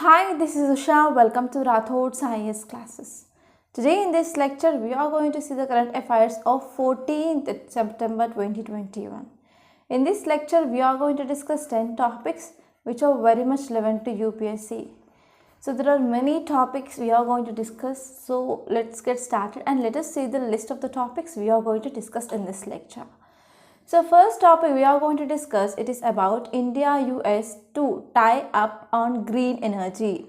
Hi, this is Usha. Welcome to Rathod's IAS classes. Today in this lecture, we are going to see the current affairs of 14th September 2021. In this lecture, we are going to discuss 10 topics which are very much relevant to UPSC. So there are many topics we are going to discuss. So let's get started and let us see the list of the topics we are going to discuss in this lecture. So first topic we are going to discuss, it is about India-US to tie up on green energy.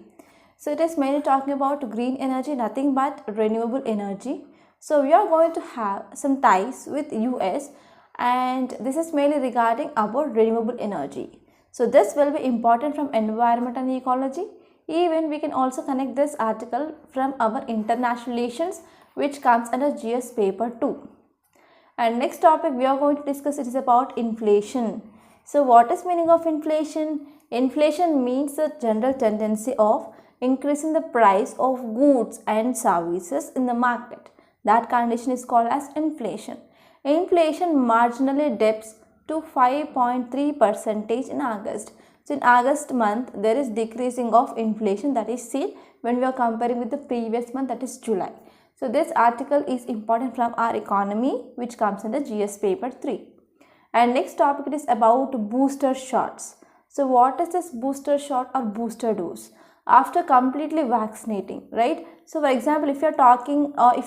So it is mainly talking about green energy, nothing but renewable energy. So we are going to have some ties with US and this is mainly regarding about renewable energy. So this will be important from environment and ecology. Even we can also connect this article from our international relations which comes under GS paper 2. And next topic we are going to discuss, it is about inflation. So what is meaning of inflation? Inflation means the general tendency of increasing the price of goods and services in the market. That condition is called as inflation. Inflation marginally dips to 5.3% in August. So in August month there is decreasing of inflation that is seen when we are comparing with the previous month, that is July. So this article is important from our economy which comes in the GS paper 3. And next topic is about booster shots. So what is this booster shot or booster dose? After completely vaccinating, right? So for example, if you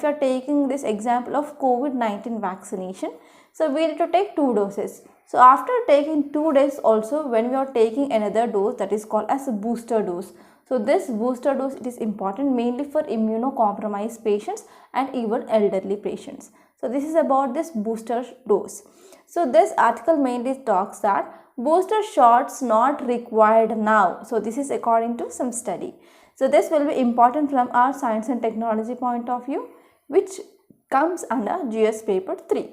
are taking this example of COVID-19 vaccination, so we need to take 2 doses. So after taking 2 days also, when we are taking another dose, that is called as a booster dose. So this booster dose, it is important mainly for immunocompromised patients and even elderly patients. So this is about this booster dose. So this article mainly talks that booster shots not required now. So this is according to some study. So this will be important from our science and technology point of view, which comes under GS paper 3.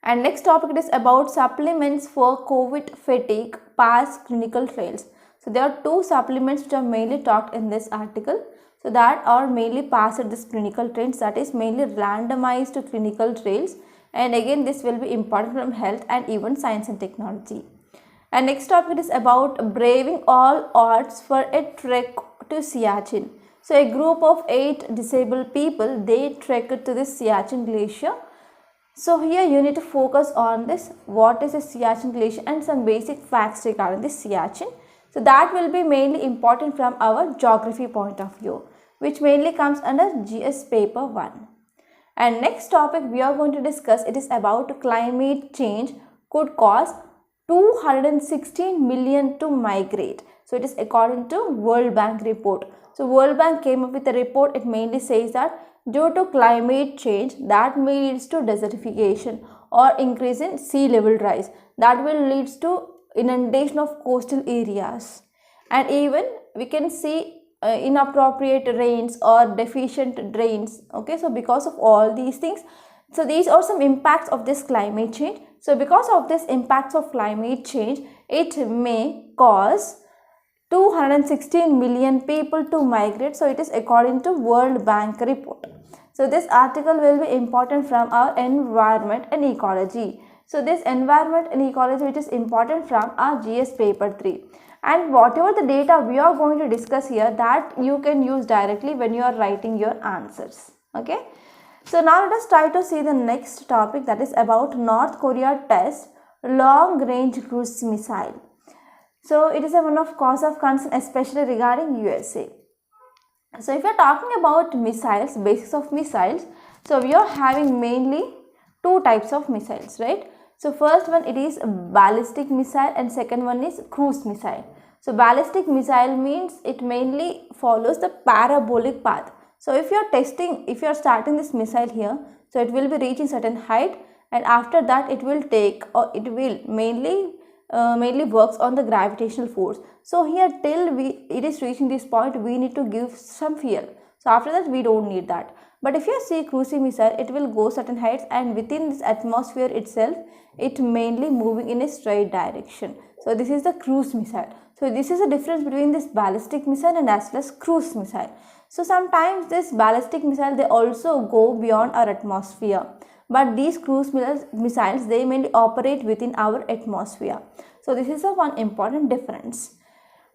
And next topic is about supplements for COVID fatigue past clinical trials. So there are 2 supplements which are mainly talked in this article. So that are mainly passed this clinical trials, that is mainly randomized clinical trials. And again this will be important from health and even science and technology. And next topic is about braving all odds for a trek to Siachen. So a group of 8 disabled people, they trekked to the Siachen Glacier. So here you need to focus on this, what is a Siachen Glacier and some basic facts regarding the Siachen. So that will be mainly important from our geography point of view, which mainly comes under GS paper 1. And next topic we are going to discuss, it is about climate change could cause 216 million to migrate. So it is according to World Bank report. So World Bank came up with a report, it mainly says that due to climate change that may leads to desertification or increase in sea level rise, that will leads to inundation of coastal areas, and even we can see inappropriate rains or deficient drains. Okay, so because of all these things, so these are some impacts of this climate change. So because of this impacts of climate change, it may cause 216 million people to migrate. So it is according to World Bank report. So this article will be important from our environment and ecology. So this environment and ecology which is important from our GS paper 3. And whatever the data we are going to discuss here, that you can use directly when you are writing your answers. Okay. So now let us try to see the next topic, that is about North Korea test long range cruise missile. So it is a one of cause of concern especially regarding USA. So if you are talking about missiles, basics of missiles, so we are having mainly 2 types of missiles, right? So first one, it is ballistic missile and second one is cruise missile. So ballistic missile means it mainly follows the parabolic path. So if you are starting this missile here, so it will be reaching certain height, and after that it will take, or it will mainly works on the gravitational force. So here till it is reaching this point, we need to give some fuel. So after that we don't need that. But if you see cruising missile, it will go certain heights and within this atmosphere itself, it mainly moving in a straight direction. So this is the cruise missile. So this is the difference between this ballistic missile and as well as cruise missile. So sometimes this ballistic missile, they also go beyond our atmosphere. But these cruise missiles, they mainly operate within our atmosphere. So this is a one important difference.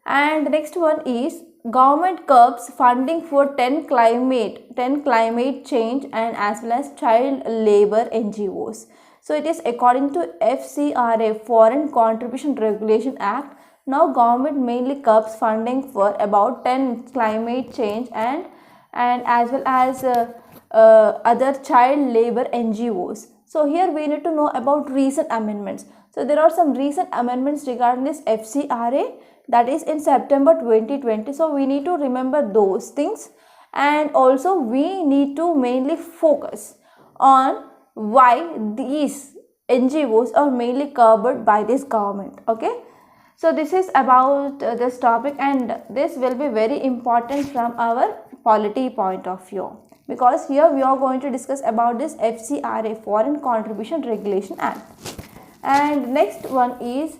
And next one is government curbs funding for 10 climate change and as well as child labor NGOs. So it is according to FCRA, Foreign Contribution Regulation Act. Now government mainly curbs funding for about 10 climate change and as well as other child labor NGOs. So here we need to know about recent amendments. So there are some recent amendments regarding this FCRA, that is in September 2020. So we need to remember those things, and also we need to mainly focus on why these NGOs are mainly covered by this government. Okay, so this is about this topic, and this will be very important from our polity point of view, because here we are going to discuss about this FCRA, Foreign Contribution Regulation Act. And next one is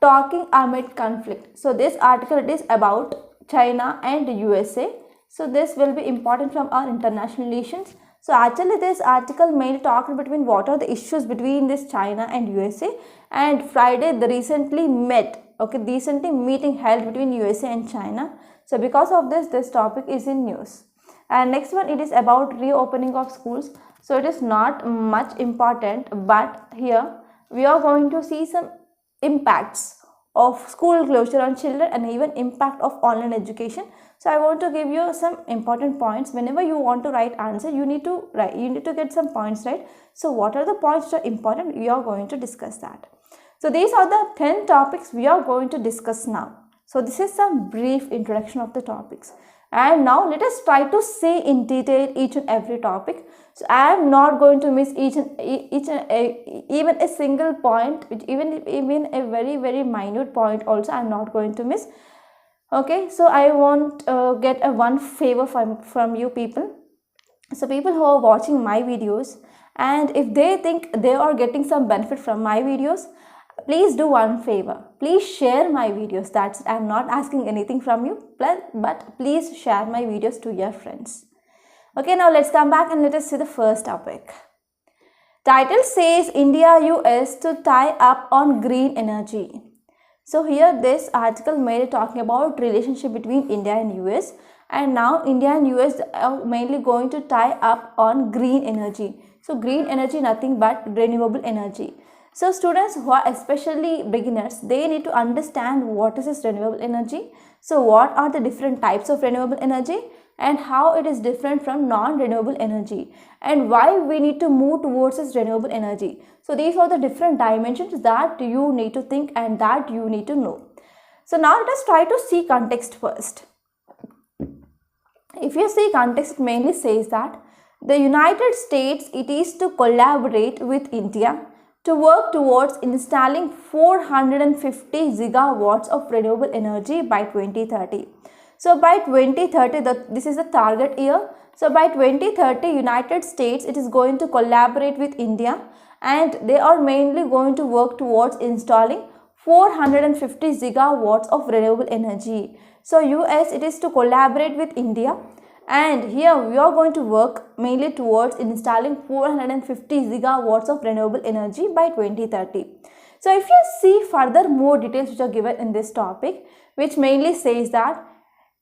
talking amid conflict. So this article is about China and USA. So this will be important from our international relations. So actually this article mainly talked between what are the issues between this China and USA, and Friday they recently met. Okay, recently meeting held between USA and China. So because of this topic is in news. And next one, it is about reopening of schools. So it is not much important, but here we are going to see some impacts of school closure on children and even impact of online education. So I want to give you some important points. Whenever you want to write answer, you need to get some points right. So what are the points that are important? We are going to discuss that. So these are the 10 topics we are going to discuss now. So this is some brief introduction of the topics. And now let us try to say in detail each and every topic. So I am not going to miss even a single point, which even a very minute point also I am not going to miss. Okay, so I want get a one favor from you people. So people who are watching my videos, and if they think they are getting some benefit from my videos, please do one favor. Please share my videos. That's it. I'm not asking anything from you, but please share my videos to your friends. Okay, now let's come back and let us see the first topic. Title says India-US to tie up on green energy. So here this article made talking about relationship between India and US, and now India and US are mainly going to tie up on green energy. So green energy, nothing but renewable energy. So students who are especially beginners, they need to understand what is this renewable energy. So what are the different types of renewable energy and how it is different from non-renewable energy, and why we need to move towards this renewable energy. So these are the different dimensions that you need to think and that you need to know. So now let us try to see context first. If you see context, it mainly says that the United States, it is to collaborate with India to work towards installing 450 gigawatts of renewable energy by 2030. So by 2030, this is the target year. So by 2030, United States, it is going to collaborate with India, and they are mainly going to work towards installing 450 gigawatts of renewable energy. So US, it is to collaborate with India, and here we are going to work mainly towards installing 450 gigawatts of renewable energy by 2030. So if you see further more details which are given in this topic, which mainly says that,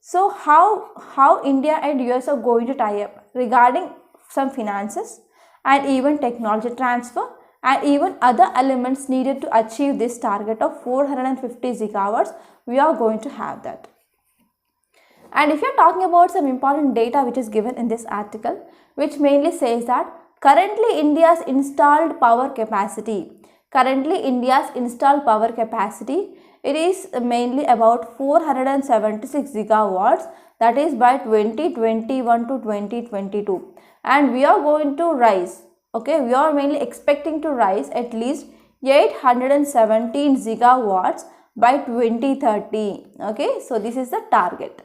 so how India and US are going to tie up regarding some finances and even technology transfer and even other elements needed to achieve this target of 450 gigawatts, we are going to have that. And if you are talking about some important data which is given in this article, which mainly says that currently India's installed power capacity, it is mainly about 476 gigawatts, that is by 2021 to 2022, and we are going to rise. Okay, we are mainly expecting to rise at least 817 gigawatts by 2030. Okay, so this is the target.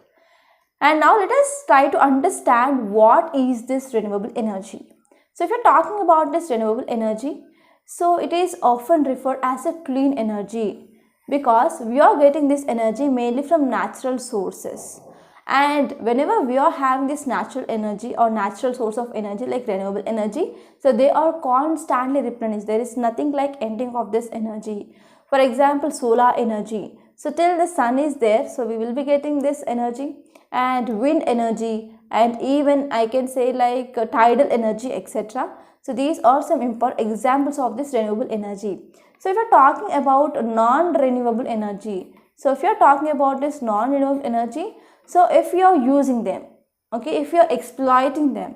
And now let us try to understand what is this renewable energy. So if you're talking about this renewable energy, so it is often referred as a clean energy because we are getting this energy mainly from natural sources. And whenever we are having this natural energy or natural source of energy like renewable energy, so they are constantly replenished. There is nothing like ending of this energy. For example, solar energy. So till the sun is there, so we will be getting this energy, and wind energy, and even I can say like tidal energy, etc. So these are some important examples of this renewable energy. So if you're talking about non-renewable energy, so if you're talking about this non-renewable energy, so if you're using them, okay, if you're exploiting them,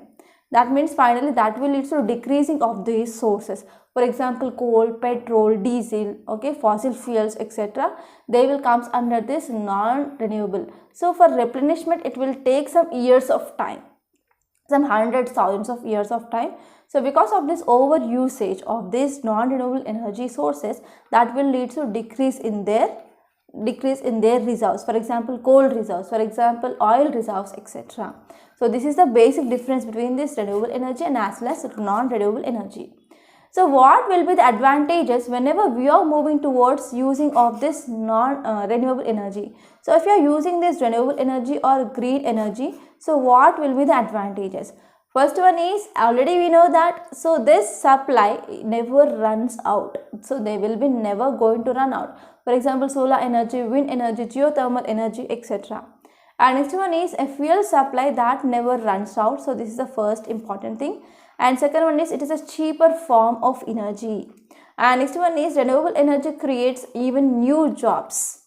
that means finally that will lead to decreasing of these sources. For example, coal, petrol, diesel, okay, fossil fuels, etc. They will comes under this non-renewable. So for replenishment, it will take some years of time, some hundreds, thousands of years of time. So because of this over usage of these non-renewable energy sources, that will lead to decrease in their reserves. For example, coal reserves, for example, oil reserves, etc. So this is the basic difference between this renewable energy and as well as non-renewable energy. So what will be the advantages whenever we are moving towards using of this non-renewable energy? So if you are using this renewable energy or green energy, so what will be the advantages? First one is, already we know that, so this supply never runs out. So they will be never going to run out. For example, solar energy, wind energy, geothermal energy, etc. And next one is a fuel supply that never runs out. So this is the first important thing. And second one is, it is a cheaper form of energy. And next one is, renewable energy creates even new jobs.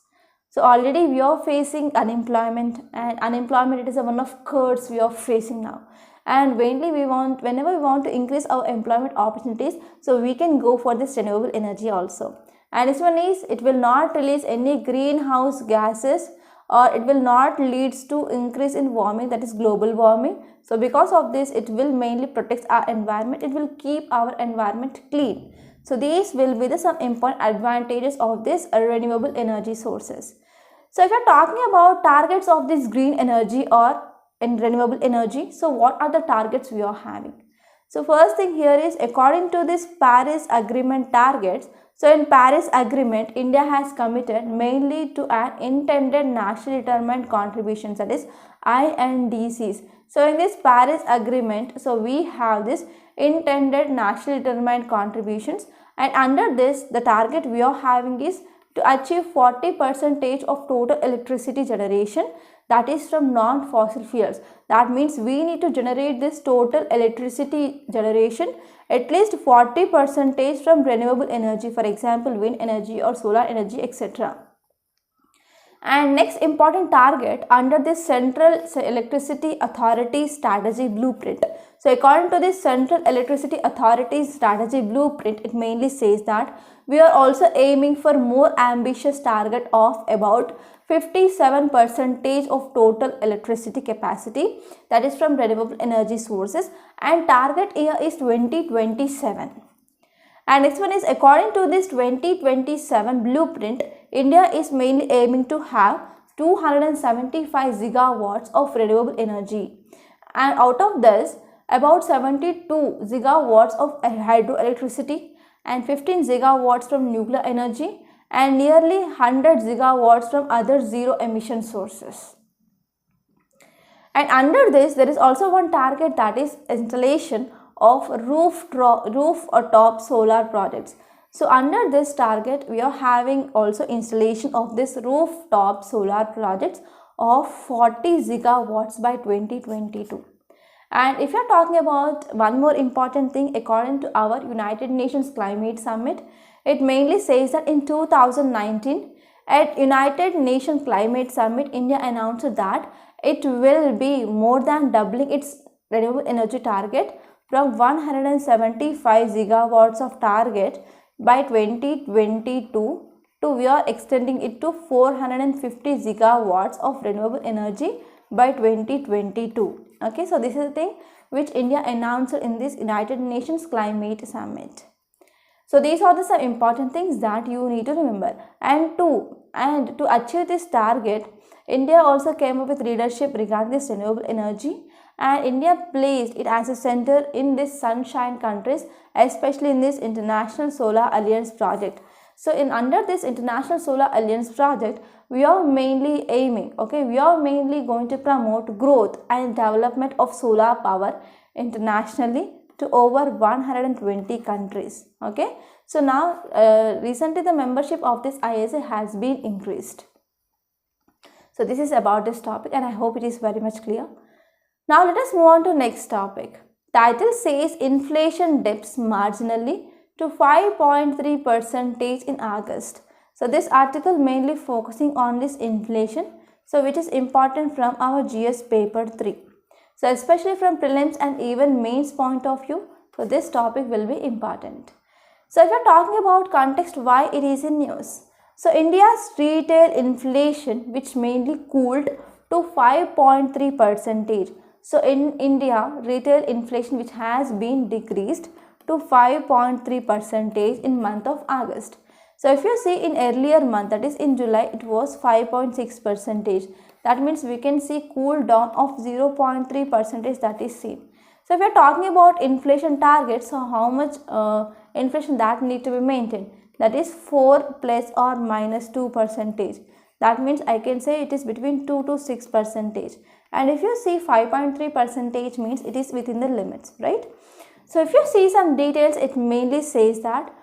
So already we are facing unemployment, and unemployment, it is one of curse we are facing now. And whenever we want to increase our employment opportunities, so we can go for this renewable energy also. And this one is, it will not release any greenhouse gases, or it will not leads to increase in warming, that is global warming. So because of this, it will mainly protect our environment, it will keep our environment clean. So these will be the some important advantages of this renewable energy sources. So if you are talking about targets of this green energy or in renewable energy, so what are the targets we are having? So first thing here is, according to this Paris Agreement targets, so in Paris Agreement, India has committed mainly to an intended nationally determined contributions, that is INDCs. So in this Paris Agreement, so we have this intended nationally determined contributions, and under this the target we are having is to achieve 40% of total electricity generation, that is from non-fossil fuels. That means we need to generate this total electricity generation at least 40% from renewable energy, for example wind energy or solar energy, etc. And next important target under this Central Electricity Authority Strategy Blueprint. So according to this Central Electricity Authority Strategy Blueprint, it mainly says that we are also aiming for more ambitious target of about 57% of total electricity capacity, that is from renewable energy sources, and target year is 2027. And next one is, according to this 2027 blueprint, India is mainly aiming to have 275 gigawatts of renewable energy, and out of this about 72 gigawatts of hydroelectricity and 15 gigawatts from nuclear energy and nearly 100 gigawatts from other zero emission sources. And under this there is also one target, that is installation of roof or top solar projects. So under this target we are having also installation of this rooftop solar projects of 40 gigawatts by 2022. And if you are talking about one more important thing, according to our United Nations Climate Summit, it mainly says that in 2019 at United Nations Climate Summit, India announced that it will be more than doubling its renewable energy target from 175 gigawatts of target by 2022 to we are extending it to 450 gigawatts of renewable energy by 2022. Okay, so this is the thing which India announced in this United Nations Climate Summit. So these are the some important things that you need to remember. And to achieve this target, India also came up with leadership regarding this renewable energy, and India placed it as a center in this sunshine countries, especially in this International Solar Alliance project. So under this International Solar Alliance project, we are mainly aiming, we are mainly going to promote growth and development of solar power internationally to over 120 countries. So now recently the membership of this IAS has been increased. So this is about this topic, and I hope it is very much clear. Now let us move on to next topic. Title says inflation dips marginally to 5.3% in August. So this article mainly focusing on this inflation, so which is important from our GS paper 3. So especially from prelims and even mains point of view, so this topic will be important. So if you are talking about context why it is in news. So India's retail inflation, which mainly cooled to 5.3%. So in India, retail inflation which has been decreased to 5.3% in month of August. So if you see in earlier month, that is in July, it was 5.6%. That means we can see cool down of 0.3% that is seen. So if we are talking about inflation targets, so how much inflation that need to be maintained? That is 4 plus or minus 2%. That means I can say it is between 2 to 6%. And if you see 5.3% means it is within the limits, right? So if you see some details, it mainly says that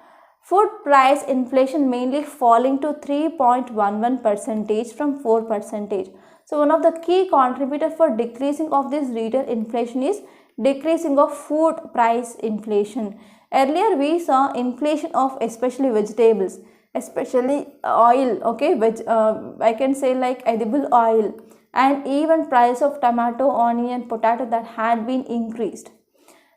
food price inflation mainly falling to 3.11% from 4%. So one of the key contributors for decreasing of this retail inflation is decreasing of food price inflation. Earlier we saw inflation of especially vegetables, especially oil, okay, I can say like edible oil, and even price of tomato, onion, potato that had been increased.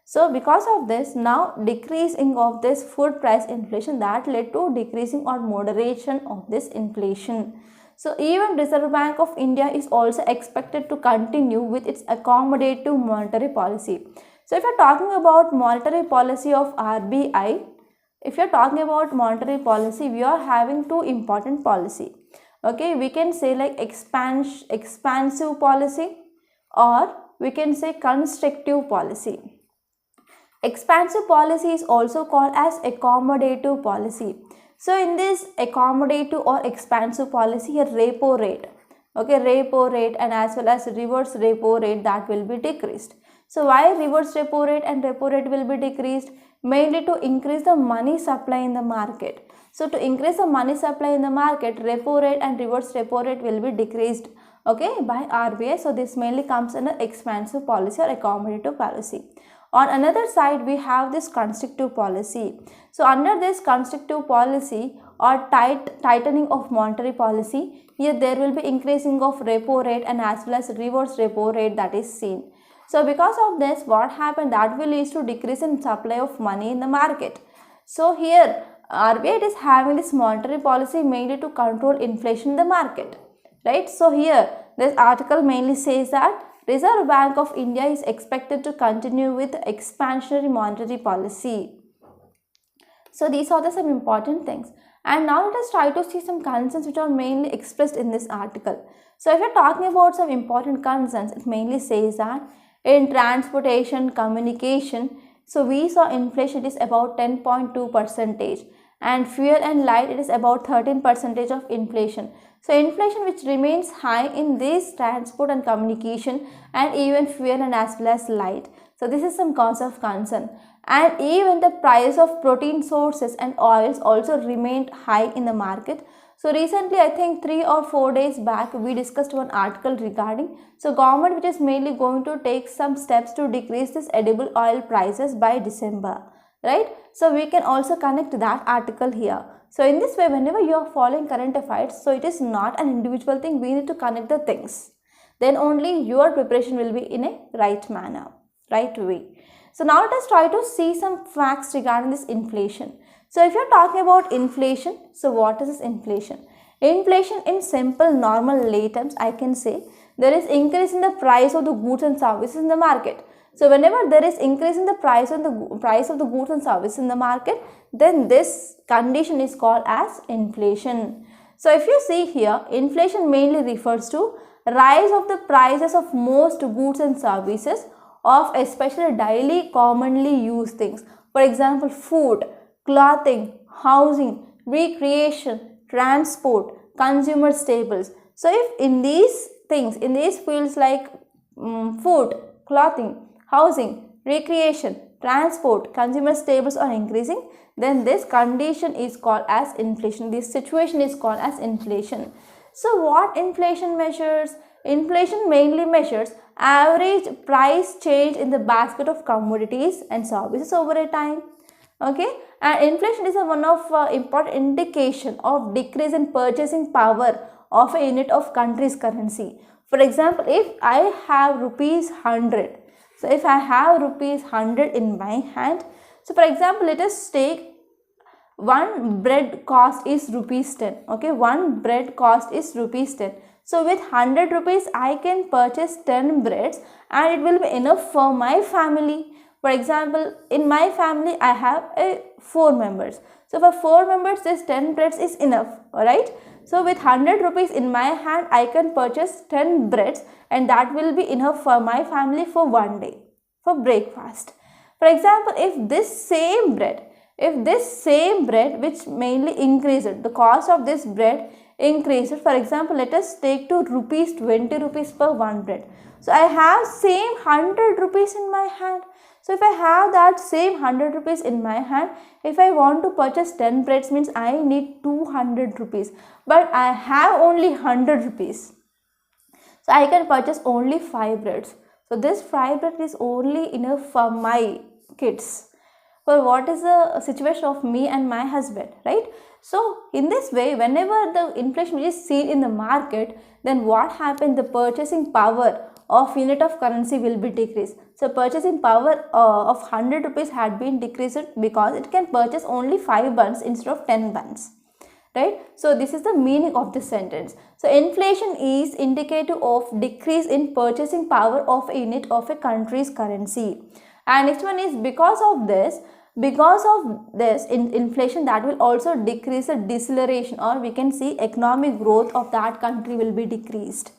So because of this, now decreasing of this food price inflation, that led to decreasing or moderation of this inflation. So even Reserve Bank of India is also expected to continue with its accommodative monetary policy. So if you are talking about monetary policy of RBI, if you are talking about monetary policy, we are having two important policy. Okay, we can say like expansive policy, or we can say constrictive policy. Expansive policy is also called as accommodative policy. So in this accommodative or expansive policy, a repo rate, okay, repo rate and as well as reverse repo rate, that will be decreased. So why reverse repo rate and repo rate will be decreased? Mainly to increase the money supply in the market. So to increase the money supply in the market, repo rate and reverse repo rate will be decreased, okay, by RBI. So this mainly comes under expansive policy or accommodative policy. On another side, we have this constrictive policy. So under this constrictive policy or tightening of monetary policy, here there will be increasing of repo rate and as well as reverse repo rate that is seen. So because of this, what happened, that will lead to decrease in supply of money in the market. So here RBI is having this monetary policy mainly to control inflation in the market, right? So here this article mainly says that Reserve Bank of India is expected to continue with expansionary monetary policy. So these are some important things. And now let us try to see some concerns which are mainly expressed in this article. So if you are talking about some important concerns, it mainly says that in transportation, communication, so we saw inflation is about 10.2%, and fuel and light it is about 13% of inflation. So inflation which remains high in this transport and communication and even fuel and as well as light. So this is some cause of concern. And even the price of protein sources and oils also remained high in the market. So recently, I think 3 or 4 days back, we discussed one article regarding, so government which is mainly going to take some steps to decrease this edible oil prices by December, right? So we can also connect that article here. So in this way, whenever you are following current affairs, so it is not an individual thing, we need to connect the things. Then only your preparation will be in a right manner, right way. So now let us try to see some facts regarding this inflation. So if you are talking about inflation, so what is this inflation? Inflation in simple normal lay terms, I can say there is increase in the price of the goods and services in the market. So whenever there is increase in the price of the goods and services in the market, then this condition is called as inflation. So if you see here, inflation mainly refers to rise of the prices of most goods and services of especially daily commonly used things. For example, food, clothing, housing, recreation, transport, consumer staples. So if in these things, in these fields like food, clothing, housing, recreation, transport, consumer staples are increasing, then this condition is called as inflation. This situation is called as inflation. So what inflation measures? Inflation mainly measures average price change in the basket of commodities and services over a time. Okay, and inflation is one of important indication of decrease in purchasing power of a unit of country's currency. For example, if I have rupees 100, so if I have rupees 100 in my hand, so for example, let us take one bread cost is rupees 10. Okay, one bread cost is rupees 10. So with 100 rupees I can purchase 10 breads and it will be enough for my family. For example, in my family I have 4 members. So for 4 members this 10 breads is enough. Alright. So with 100 rupees in my hand I can purchase 10 breads and that will be enough for my family for one day for breakfast. For example, if this same bread which mainly increased, the cost of this bread increased, for example, let us take to rupees 20 rupees per one bread. So I have same 100 rupees in my hand. So if I have that same 100 rupees in my hand, if I want to purchase 10 breads means I need 200 rupees. But I have only 100 rupees. So I can purchase only 5 breads. So this 5 bread is only enough for my kids. For what is the situation of me and my husband, right? So in this way, whenever the inflation is seen in the market, then what happens? The purchasing power of unit of currency will be decreased. So purchasing power of 100 rupees had been decreased because it can purchase only 5 buns instead of 10 buns. Right? So this is the meaning of this sentence. So inflation is indicative of decrease in purchasing power of a unit of a country's currency. And next one is because of this inflation that will also decrease the deceleration, or we can see economic growth of that country will be decreased.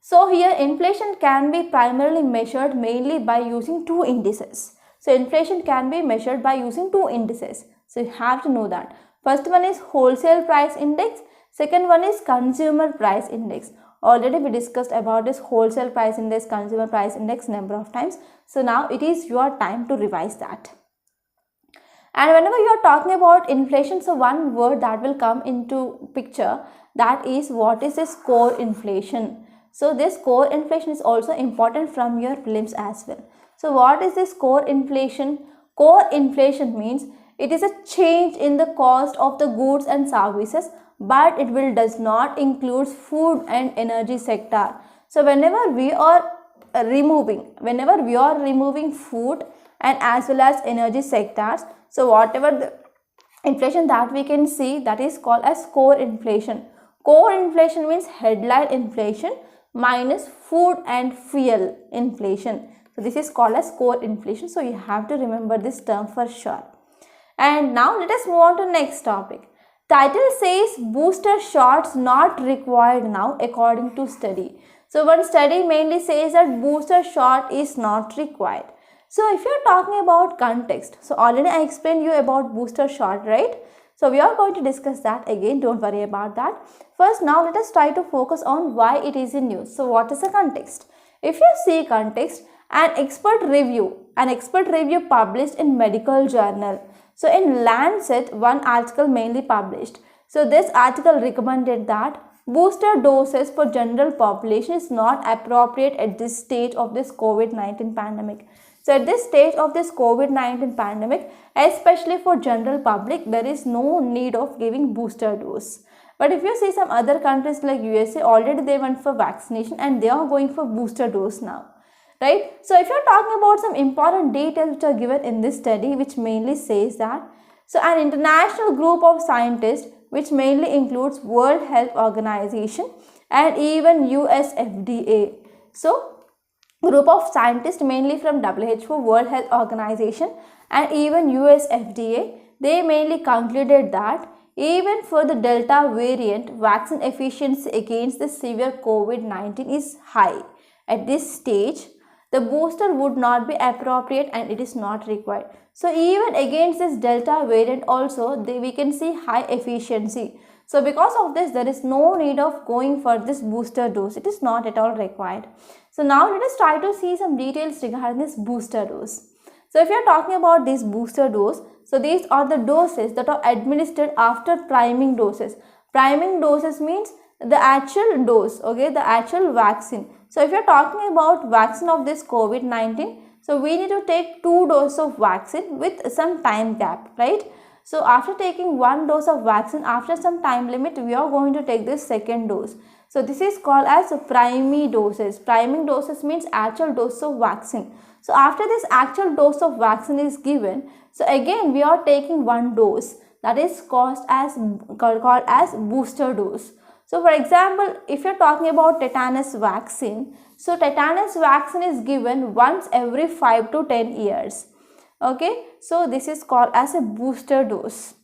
So here inflation can be primarily measured mainly by using two indices. So inflation can be measured by using two indices. So you have to know that. First one is wholesale price index. Second one is consumer price index. Already we discussed about this wholesale price index, consumer price index number of times. So now it is your time to revise that. And whenever you are talking about inflation, so one word that will come into picture, that is what is this core inflation. So this core inflation is also important from your prelims as well. So what is this core inflation? Core inflation means it is a change in the cost of the goods and services, but it does not include food and energy sector. So whenever we are removing food and as well as energy sectors, so whatever the inflation that we can see, that is called as core inflation. Core inflation means headline inflation minus food and fuel inflation. So this is called as core inflation. So you have to remember this term for sure. And now let us move on to next topic. Title says booster shots not required now according to study. So one study mainly says that booster shot is not required. So if you are talking about context, so already I explained you about booster shot, right? So we are going to discuss that again, don't worry about that. First, now let us try to focus on why it is in news. So what is the context? If you see context, an expert review published in medical journal. So in Lancet, one article mainly published. So this article recommended that booster doses for general population is not appropriate at this stage of this COVID-19 pandemic. So at this stage of this COVID-19 pandemic, especially for general public, there is no need of giving booster dose. But if you see some other countries like USA, already they went for vaccination and they are going for booster dose now. Right? So if you are talking about some important details which are given in this study, which mainly says that, so an international group of scientists which mainly includes World Health Organization and even US FDA. So group of scientists mainly from WHO, World Health Organization and even US FDA, they mainly concluded that even for the Delta variant, vaccine efficiency against the severe COVID-19 is high. At this stage, the booster would not be appropriate and it is not required. So even against this Delta variant also, we can see high efficiency. So because of this, there is no need of going for this booster dose. It is not at all required. So now let us try to see some details regarding this booster dose. So if you are talking about this booster dose, so these are the doses that are administered after priming doses. Priming doses means the actual dose, okay, the actual vaccine. So if you're talking about vaccine of this COVID-19, so we need to take 2 doses of vaccine with some time gap, right? So after taking 1 dose of vaccine, after some time limit, we are going to take this second dose. So this is called as priming doses. Priming doses means actual dose of vaccine. So after this actual dose of vaccine is given, so again we are taking 1 dose, that is called as booster dose. So for example, if you're talking about tetanus vaccine, so tetanus vaccine is given once every 5 to 10 years. Okay, so this is called as a booster dose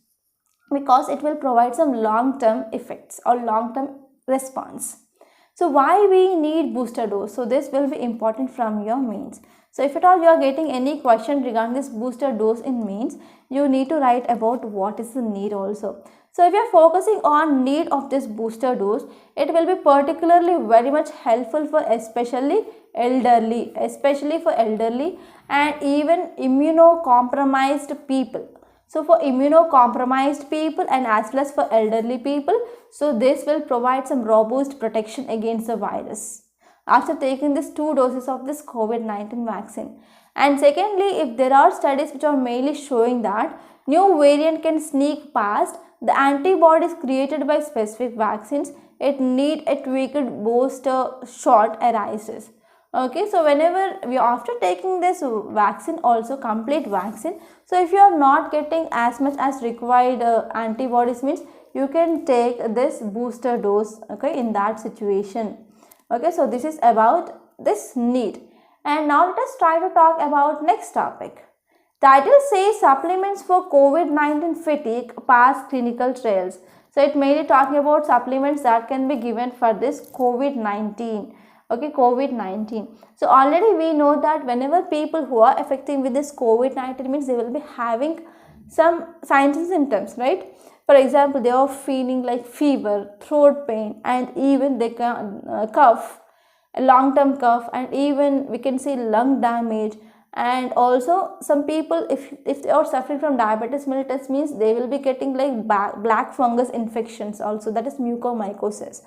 because it will provide some long-term effects or long-term response. So why we need booster dose? So this will be important from your mains. So if at all you are getting any question regarding this booster dose in mains, you need to write about what is the need also. So if you are focusing on need of this booster dose, it will be particularly very much helpful for especially elderly and even immunocompromised people. So for immunocompromised people and as well as for elderly people, so this will provide some robust protection against the virus after taking this 2 doses of this COVID-19 vaccine. And secondly, if there are studies which are mainly showing that new variant can sneak past the antibodies created by specific vaccines, it need a tweaked booster shot arises. Okay, so whenever we after taking this vaccine, also complete vaccine, so if you are not getting as much as required antibodies, means you can take this booster dose, okay, in that situation. Okay, so this is about this need. And now let us try to talk about next topic. Title says supplements for COVID-19 fatigue pass clinical trials. So it mainly talking about supplements that can be given for this COVID-19. Okay, COVID-19. So already we know that whenever people who are affected with this COVID-19 means they will be having some signs and symptoms, right? For example, they are feeling like fever, throat pain, and even they can cough, a long-term cough, and even we can see lung damage. And also some people, if they are suffering from diabetes mellitus, means they will be getting like black fungus infections also, that is mucormycosis.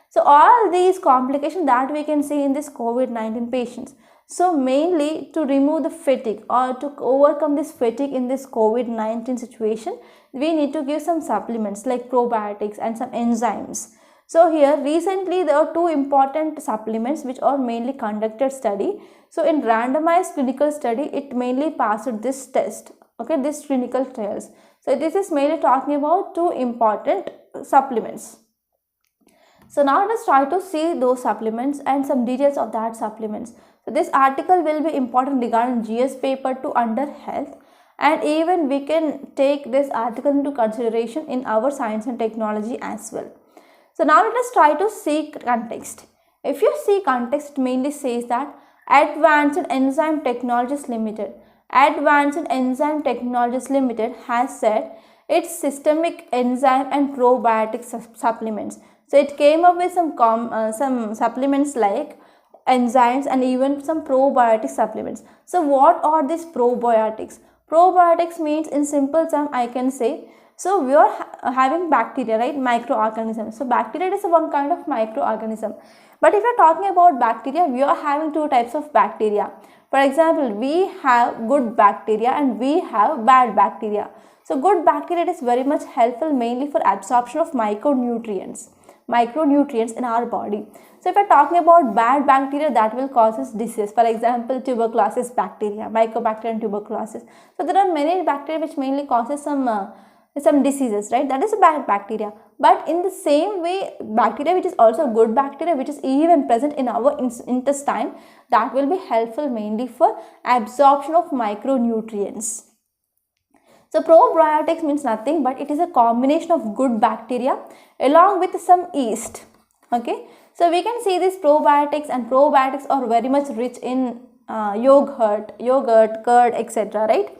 So all these complications that we can see in this COVID-19 patients. So mainly to remove the fatigue or to overcome this fatigue in this COVID-19 situation, we need to give some supplements like probiotics and some enzymes. So here recently there are 2 important supplements which are mainly conducted study. So in randomized clinical study, it mainly passed this test, okay, this clinical trials. So this is mainly talking about 2 important supplements. So now let us try to see those supplements and some details of that supplements. So this article will be important regarding GS paper 2 under health, and even we can take this article into consideration in our science and technology as well. So now let us try to see context. If you see context, it mainly says that Advanced Enzyme Technologies Limited. Advanced Enzyme Technologies Limited has said its systemic enzyme and probiotic supplements. So it came up with some supplements like enzymes and even some probiotic supplements. So what are these probiotics? Probiotics means in simple term I can say, so we are having bacteria, right, microorganisms. So bacteria is one kind of microorganism. But if you are talking about bacteria, we are having 2 types of bacteria. For example, we have good bacteria and we have bad bacteria. So good bacteria is very much helpful mainly for absorption of micronutrients in our body. So if we are talking about bad bacteria, that will cause disease. For example, tuberculosis bacteria, mycobacterium and tuberculosis. So there are many bacteria which mainly causes some diseases, right? That is a bad bacteria. But in the same way, bacteria which is also good bacteria, which is even present in our intestine, that will be helpful mainly for absorption of micronutrients. So probiotics means nothing but it is a combination of good bacteria along with some yeast. Okay, so we can see these probiotics, and probiotics are very much rich in yogurt, curd, etc. Right?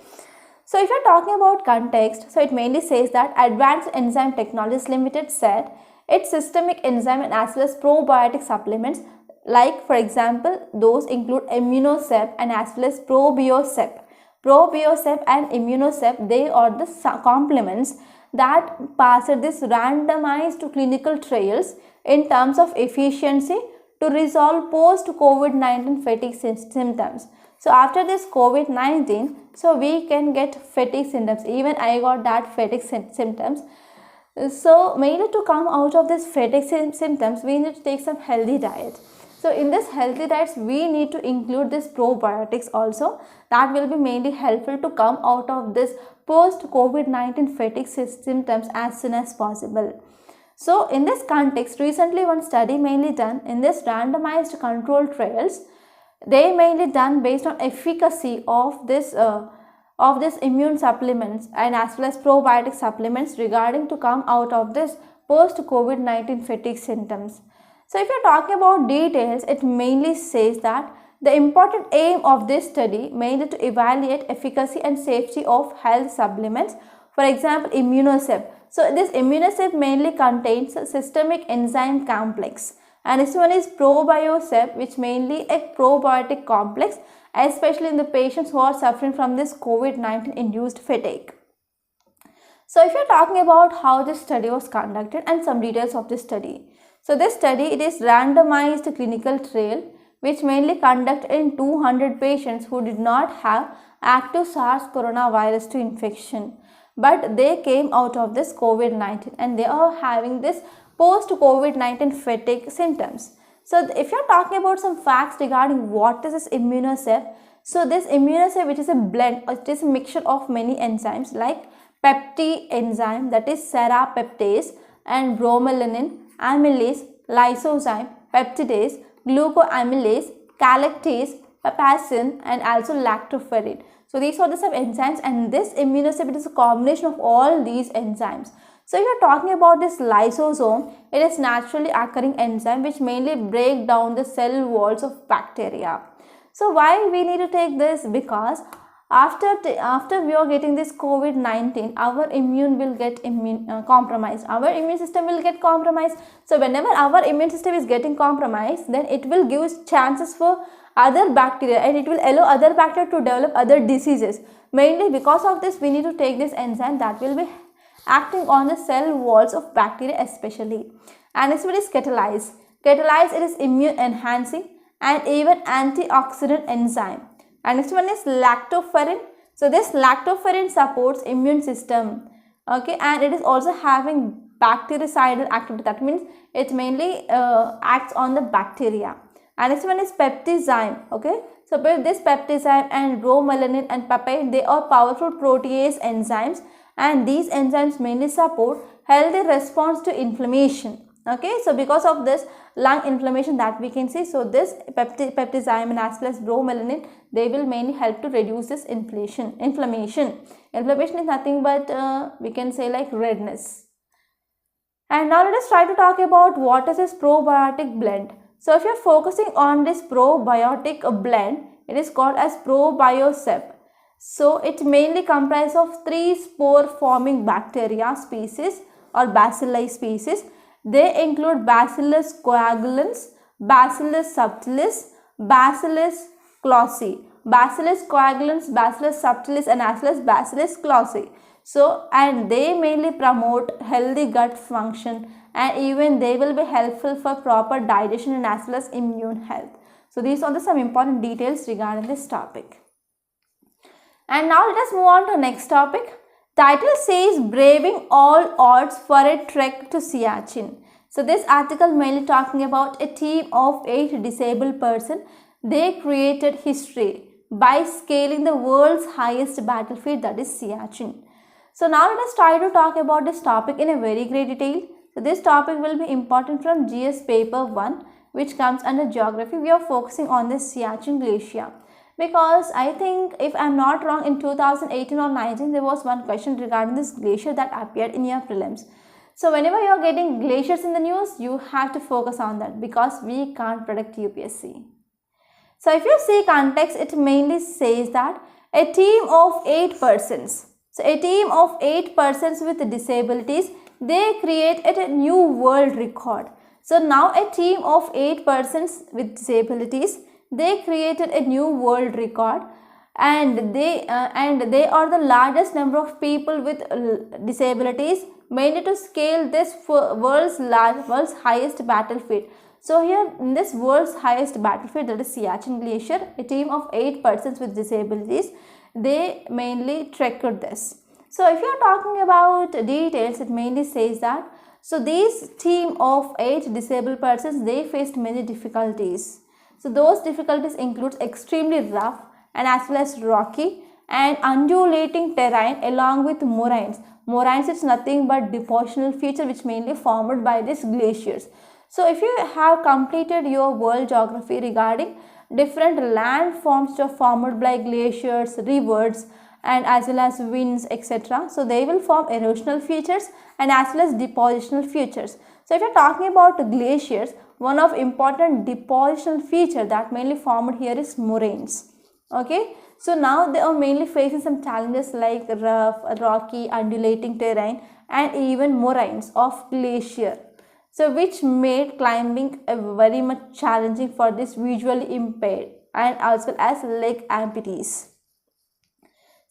So if you are talking about context, so it mainly says that Advanced Enzyme Technologies Limited said its systemic enzyme and as well as probiotic supplements, like for example, those include Immunosep and as well as Probiosep. Probiosep and Immunosep, they are the complements that passed this randomized clinical trials in terms of efficiency to resolve post-COVID-19 fatigue symptoms. So after this COVID-19, so we can get fatigue symptoms. Even I got that fatigue symptoms. So mainly to come out of this fatigue symptoms, we need to take some healthy diet. So in this healthy diets, we need to include this probiotics also. That will be mainly helpful to come out of this post-COVID-19 fatigue symptoms as soon as possible. So in this context, recently one study mainly done in this randomized controlled trials, they mainly done based on efficacy of this immune supplements and as well as probiotic supplements regarding to come out of this post-COVID-19 fatigue symptoms. So if you're talking about details, it mainly says that the important aim of this study mainly to evaluate efficacy and safety of health supplements, for example immunosep. So this immunosep mainly contains a systemic enzyme complex, and this one is probiosep, which mainly a probiotic complex, especially in the patients who are suffering from this COVID-19 induced fatigue. So if you're talking about how this study was conducted and some details of this study. So this study, it is randomized clinical trial which mainly conducted in 200 patients who did not have active SARS coronavirus 2 infection, but they came out of this COVID-19 and they are having this post-COVID-19 fatigue symptoms. So if you're talking about some facts regarding what is this immunosep, so this immunosep, which is a blend, it is a mixture of many enzymes like peptide enzyme, that is serrapeptase, and bromelain, amylase, lysozyme, peptidase, glucoamylase, galactase, papain, and also lactoferrin. So these are the some enzymes, and this immunosep, it is a combination of all these enzymes. So if you are talking about this lysosome, it is naturally occurring enzyme which mainly break down the cell walls of bacteria. So why we need to take this? Because after we are getting this COVID-19, our immune will get compromised. Our immune system will get compromised. So whenever our immune system is getting compromised, then it will give chances for other bacteria and it will allow other bacteria to develop other diseases. Mainly because of this, we need to take this enzyme that will be acting on the cell walls of bacteria especially. And this one is catalase. Catalase, it is immune enhancing and even antioxidant enzyme. And next one is lactoferrin. So this lactoferrin supports immune system, okay, and it is also having bactericidal activity. That means it mainly acts on the bacteria. And next one is peptizyme, okay. So this peptizyme and bromelain and papain, they are powerful protease enzymes, and these enzymes mainly support healthy response to inflammation. Okay, so because of this lung inflammation that we can see, so this peptizyme and as well as bromelain, they will mainly help to reduce this inflammation. Inflammation is nothing but we can say like redness. And now let us try to talk about what is this probiotic blend. So if you are focusing on this probiotic blend, it is called as probiosep. So it mainly comprises of 3 spore forming bacteria species or bacilli species. They include Bacillus coagulans, Bacillus subtilis, Bacillus clausii. Bacillus coagulans, Bacillus subtilis, and as well as Bacillus clausii. So, and they mainly promote healthy gut function, and even they will be helpful for proper digestion and as well as immune health. So these are some important details regarding this topic. And now let us move on to next topic. Title says braving all odds for a trek to Siachen. So this article mainly talking about a team of 8 disabled persons. They created history by scaling the world's highest battlefield, that is Siachen. So now let us try to talk about this topic in a very great detail. So this topic will be important from GS paper 1, which comes under geography. We are focusing on this Siachen Glacier. Because I think, if I am not wrong, in 2018 or 19 there was one question regarding this glacier that appeared in your prelims. So whenever you are getting glaciers in the news, you have to focus on that because we can't predict UPSC. So if you see context, it mainly says that a team of 8 persons. So a team of 8 persons with disabilities, they created a new world record. So now a team of 8 persons with disabilities, they created a new world record, and they are the largest number of people with disabilities mainly to scale this world's highest battlefield. So here in this world's highest battlefield, that is Siachen Glacier, a team of 8 persons with disabilities, they mainly trekked this. So if you are talking about details, it mainly says that, so this team of 8 disabled persons, they faced many difficulties. So those difficulties include extremely rough and as well as rocky and undulating terrain along with moraines. Moraines is nothing but depositional feature which mainly formed by these glaciers. So if you have completed your world geography regarding different landforms which are formed by glaciers, rivers and as well as winds, etc. So they will form erosional features and as well as depositional features. So if you are talking about glaciers, one of important depositional feature that mainly formed here is moraines. Okay, so now they are mainly facing some challenges like rough, rocky, undulating terrain and even moraines of glacier. So which made climbing very much challenging for this visually impaired and as well as leg amputees.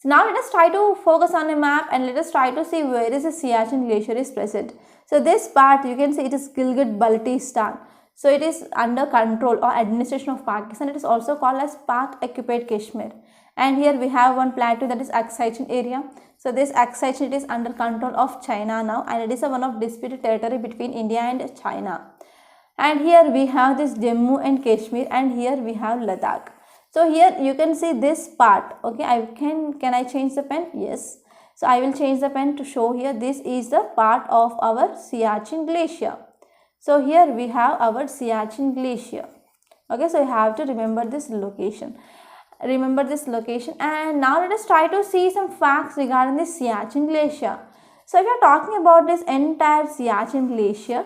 So now let us try to focus on a map and let us try to see where is the Siachen Glacier is present. So this part you can see it is Gilgit-Baltistan. So it is under control or administration of Pakistan. It is also called as Pak-occupied Kashmir. And here we have one plateau, that is Aksai area. So this Aksai it is under control of China now, and it is one of disputed territory between India and China. And here we have this Jammu and Kashmir, and here we have Ladakh. So here you can see this part. Okay, can I change the pen? Yes. So I will change the pen to show here. This is the part of our Siachen Glacier. So here we have our Siachen Glacier. Okay, so you have to remember this location. And now let us try to see some facts regarding the Siachen Glacier. So if you are talking about this entire Siachen Glacier,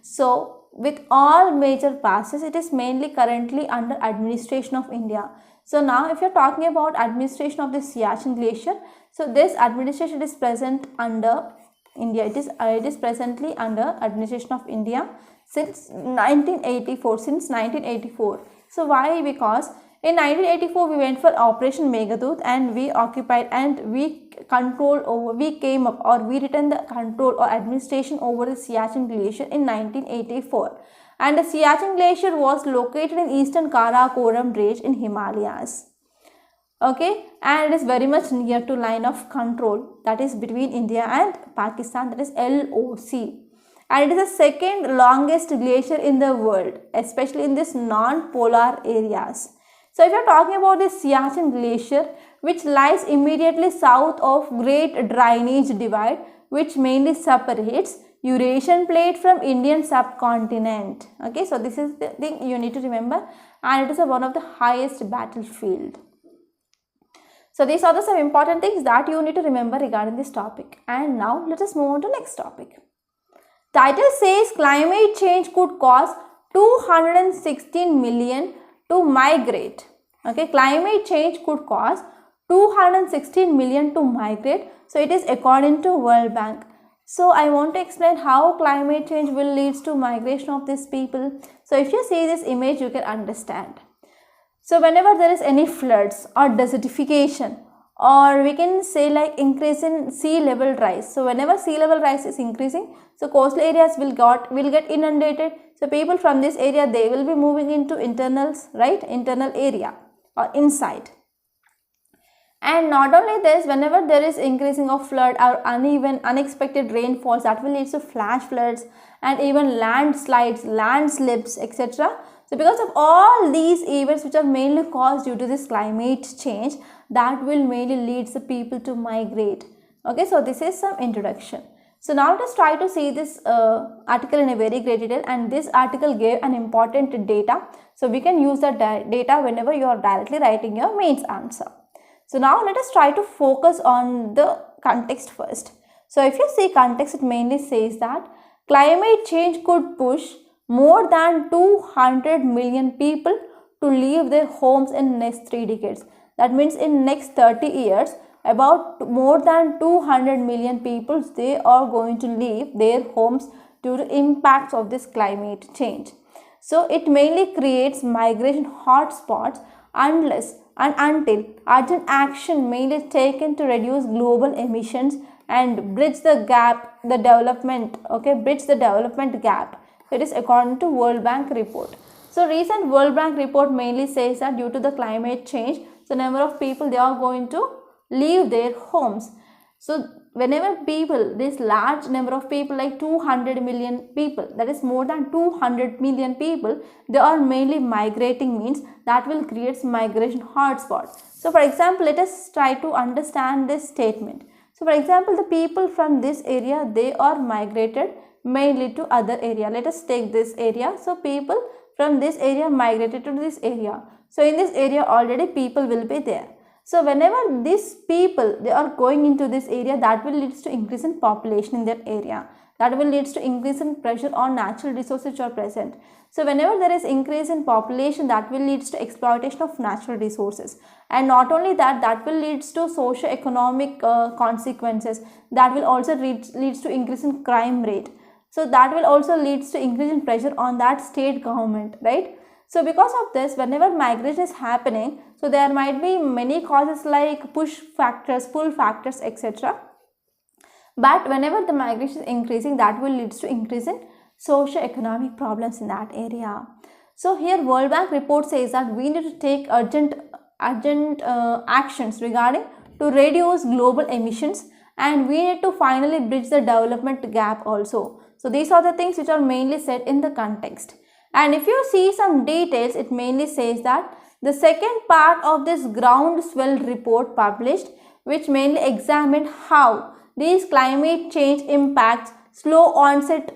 so with all major passes, it is mainly currently under administration of India. So now if you are talking about administration of the Siachen Glacier, so this administration is present under India. It is presently under administration of India since 1984. So why? Because in 1984 we went for Operation Meghadoot and we occupied and we came up or we retained the control or administration over the Siachen Glacier in 1984. And the Siachen Glacier was located in eastern Karakoram range in Himalayas. Okay, and it is very much near to line of control, that is between India and Pakistan, that is LOC. And it is the second longest glacier in the world, especially in this non-polar areas. So if you are talking about the Siachen Glacier, which lies immediately south of Great Drainage Divide, which mainly separates Eurasian plate from Indian subcontinent. Okay, so this is the thing you need to remember, and it is one of the highest battlefield. So these are the some important things that you need to remember regarding this topic. And now let us move on to next topic. Title says climate change could cause 216 million to migrate. Okay, climate change could cause 216 million to migrate. So it is according to World Bank. So I want to explain how climate change will lead to migration of these people. So if you see this image, you can understand. So whenever there is any floods or desertification, or we can say like increase in sea level rise. So whenever sea level rise is increasing, so coastal areas will get inundated. So people from this area, they will be moving into internal area or inside. And not only this, whenever there is increasing of flood or unexpected rainfalls, that will lead to flash floods and even landslides, landslips, etc. So because of all these events which are mainly caused due to this climate change, that will mainly lead the people to migrate. Okay, so this is some introduction. So now let us try to see this article in a very great detail, and this article gave an important data. So we can use that data whenever you are directly writing your mains answer. So now let us try to focus on the context first. So if you see context, it mainly says that climate change could push more than 200 million people to leave their homes in next 3 decades. That means in next 30 years, about more than 200 million people, they are going to leave their homes due to impacts of this climate change. So it mainly creates migration hotspots unless and until urgent action mainly taken to reduce global emissions and bridge the gap the development, okay, bridge the development gap. It is according to World Bank report. So recent World Bank report mainly says that due to the climate change, so number of people, they are going to leave their homes. So whenever people, this large number of people like 200 million people, that is more than 200 million people, they are mainly migrating, means that will create migration hotspot. So for example, let us try to understand this statement. So for example, the people from this area, they are migrated mainly to other area. Let us take this area. So people from this area migrated to this area. So in this area already people will be there. So whenever these people, they are going into this area, that will lead to increase in population in that area. That will lead to increase in pressure on natural resources which are present. So whenever there is increase in population, that will lead to exploitation of natural resources. And not only that, that will lead to socio-economic consequences. That will also leads to increase in crime rate. So that will also lead to increase in pressure on that state government, right? So because of this, whenever migration is happening, so there might be many causes like push factors, pull factors, etc. But whenever the migration is increasing, that will lead to increase in socio-economic problems in that area. So here World Bank report says that we need to take urgent actions regarding to reduce global emissions, and we need to finally bridge the development gap also. So these are the things which are mainly said in the context. And if you see some details, it mainly says that the second part of this groundswell report published, which mainly examined how these climate change impacts slow onset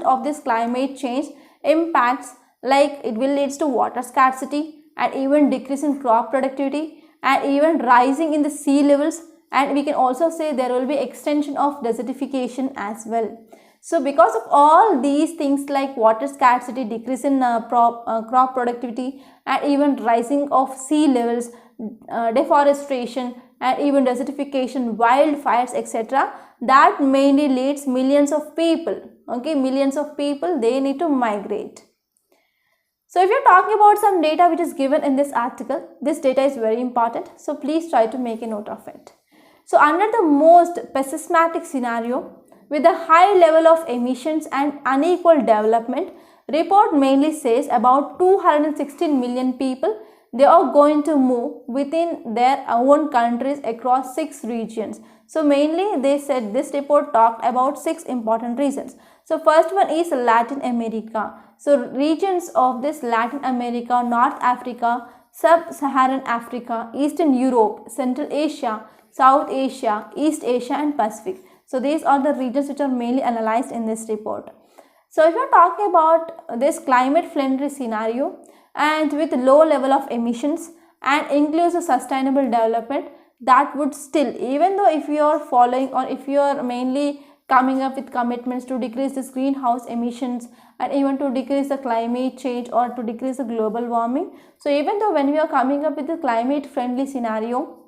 of this climate change impacts, like it will lead to water scarcity and even decrease in crop productivity and even rising in the sea levels, and we can also say there will be extension of desertification as well. So because of all these things like water scarcity, decrease in crop productivity and even rising of sea levels, deforestation and even desertification, wildfires, etc., that mainly leads millions of people, okay, millions of people, they need to migrate. So if you're talking about some data which is given in this article, this data is very important, so please try to make a note of it. So under the most pessimistic scenario, with a high level of emissions and unequal development, report mainly says about 216 million people, they are going to move within their own countries across 6 regions. So mainly they said, this report talked about 6 important regions. So first one is Latin America. So regions of this Latin America, North Africa, Sub-Saharan Africa, Eastern Europe, Central Asia, South Asia, East Asia and Pacific. So these are the regions which are mainly analyzed in this report. So if you are talking about this climate friendly scenario and with low level of emissions and inclusive sustainable development, that would still, even though if you are following or if you are mainly coming up with commitments to decrease this greenhouse emissions and even to decrease the climate change or to decrease the global warming. So even though when we are coming up with the climate friendly scenario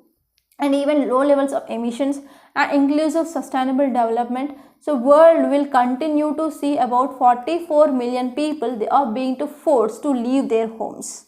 and even low levels of emissions and inclusive sustainable development, so world will continue to see about 44 million people, they are being forced to leave their homes.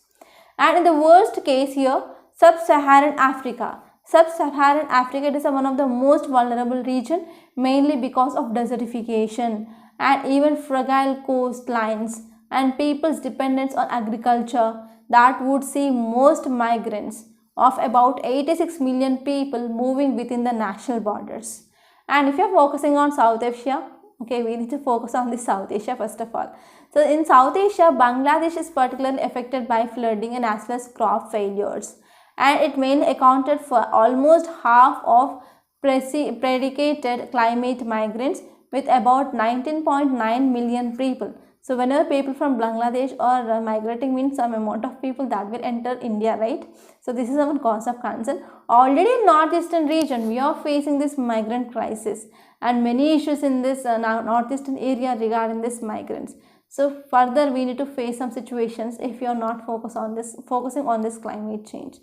And in the worst case here, Sub-Saharan Africa. Sub-Saharan Africa, it is one of the most vulnerable region, mainly because of desertification and even fragile coastlines and people's dependence on agriculture, that would see most migrants of about 86 million people moving within the national borders. And if you are focusing on South Asia, okay, we need to focus on the South Asia first of all. So in South Asia, Bangladesh is particularly affected by flooding and as well as crop failures. And it mainly accounted for almost half of predicated climate migrants with about 19.9 million people. So whenever people from Bangladesh are migrating, means some amount of people that will enter India, right? So this is our cause of concern. Already in northeastern region, we are facing this migrant crisis and many issues in this northeastern area regarding this migrants. So further we need to face some situations if you are not focusing on this climate change,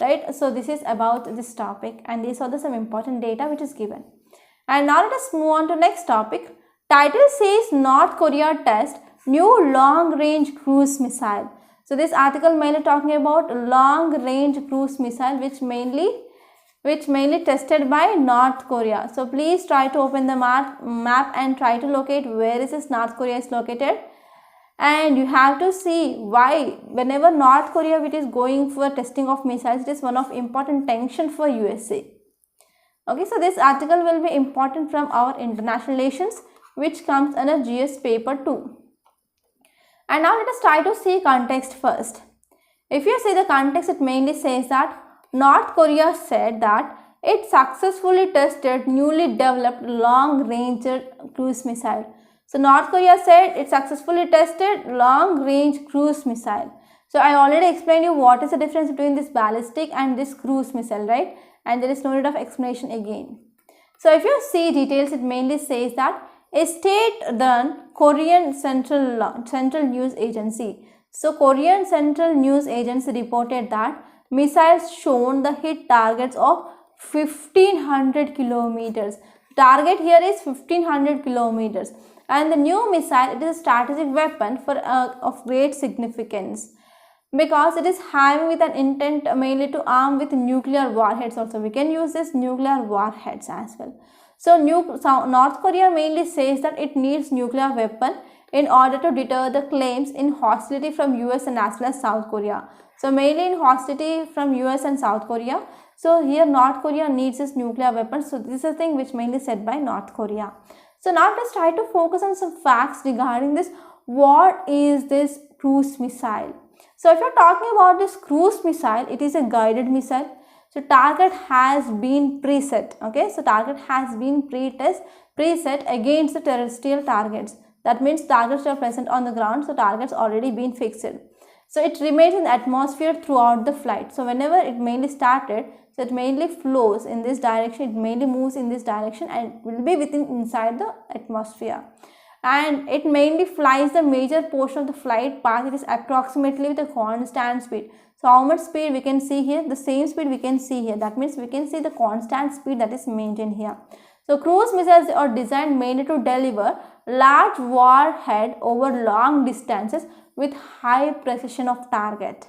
right? So this is about this topic and these are some important data which is given. And now let us move on to next topic. Title says North Korea test new long-range cruise missile. So this article mainly talking about long-range cruise missile, which mainly which mainly tested by North Korea. So please try to open the map and try to locate where is this North Korea is located. And you have to see why whenever North Korea which is going for testing of missiles, it is one of important tension for USA. Okay, so this article will be important from our international relations, which comes under GS paper 2. And now let us try to see context first. If you see the context, it mainly says that North Korea said that it successfully tested newly developed long-range cruise missile. So North Korea said it successfully tested long-range cruise missile. So I already explained you what is the difference between this ballistic and this cruise missile, right? And there is no need of explanation again. So if you see details, it mainly says that a state-run Korean Central News Agency. So Korean Central News Agency reported that missiles shown the hit targets of 1500 kilometers. Target here is 1500 kilometers. And the new missile, it is a strategic weapon of great significance, because it is having with an intent mainly to arm with nuclear warheads also. We can use this nuclear warheads as well. So North Korea mainly says that it needs nuclear weapon in order to deter the claims in hostility from US and as well as South Korea. So mainly in hostility from US and South Korea. So here North Korea needs this nuclear weapon. So this is a thing which mainly said by North Korea. So now let's try to focus on some facts regarding this. What is this cruise missile? So if you're talking about this cruise missile, it is a guided missile. So target has been preset. Okay, so target has been preset against the terrestrial targets. That means targets are present on the ground. So targets already been fixed. So it remains in the atmosphere throughout the flight. So whenever it mainly started, so it mainly flows in this direction, it mainly moves in this direction and will be inside the atmosphere. And it mainly flies the major portion of the flight path. It is approximately with a constant speed. So how much speed we can see here? The same speed we can see here. That means we can see the constant speed that is maintained here. So cruise missiles are designed mainly to deliver large warhead over long distances with high precision of target.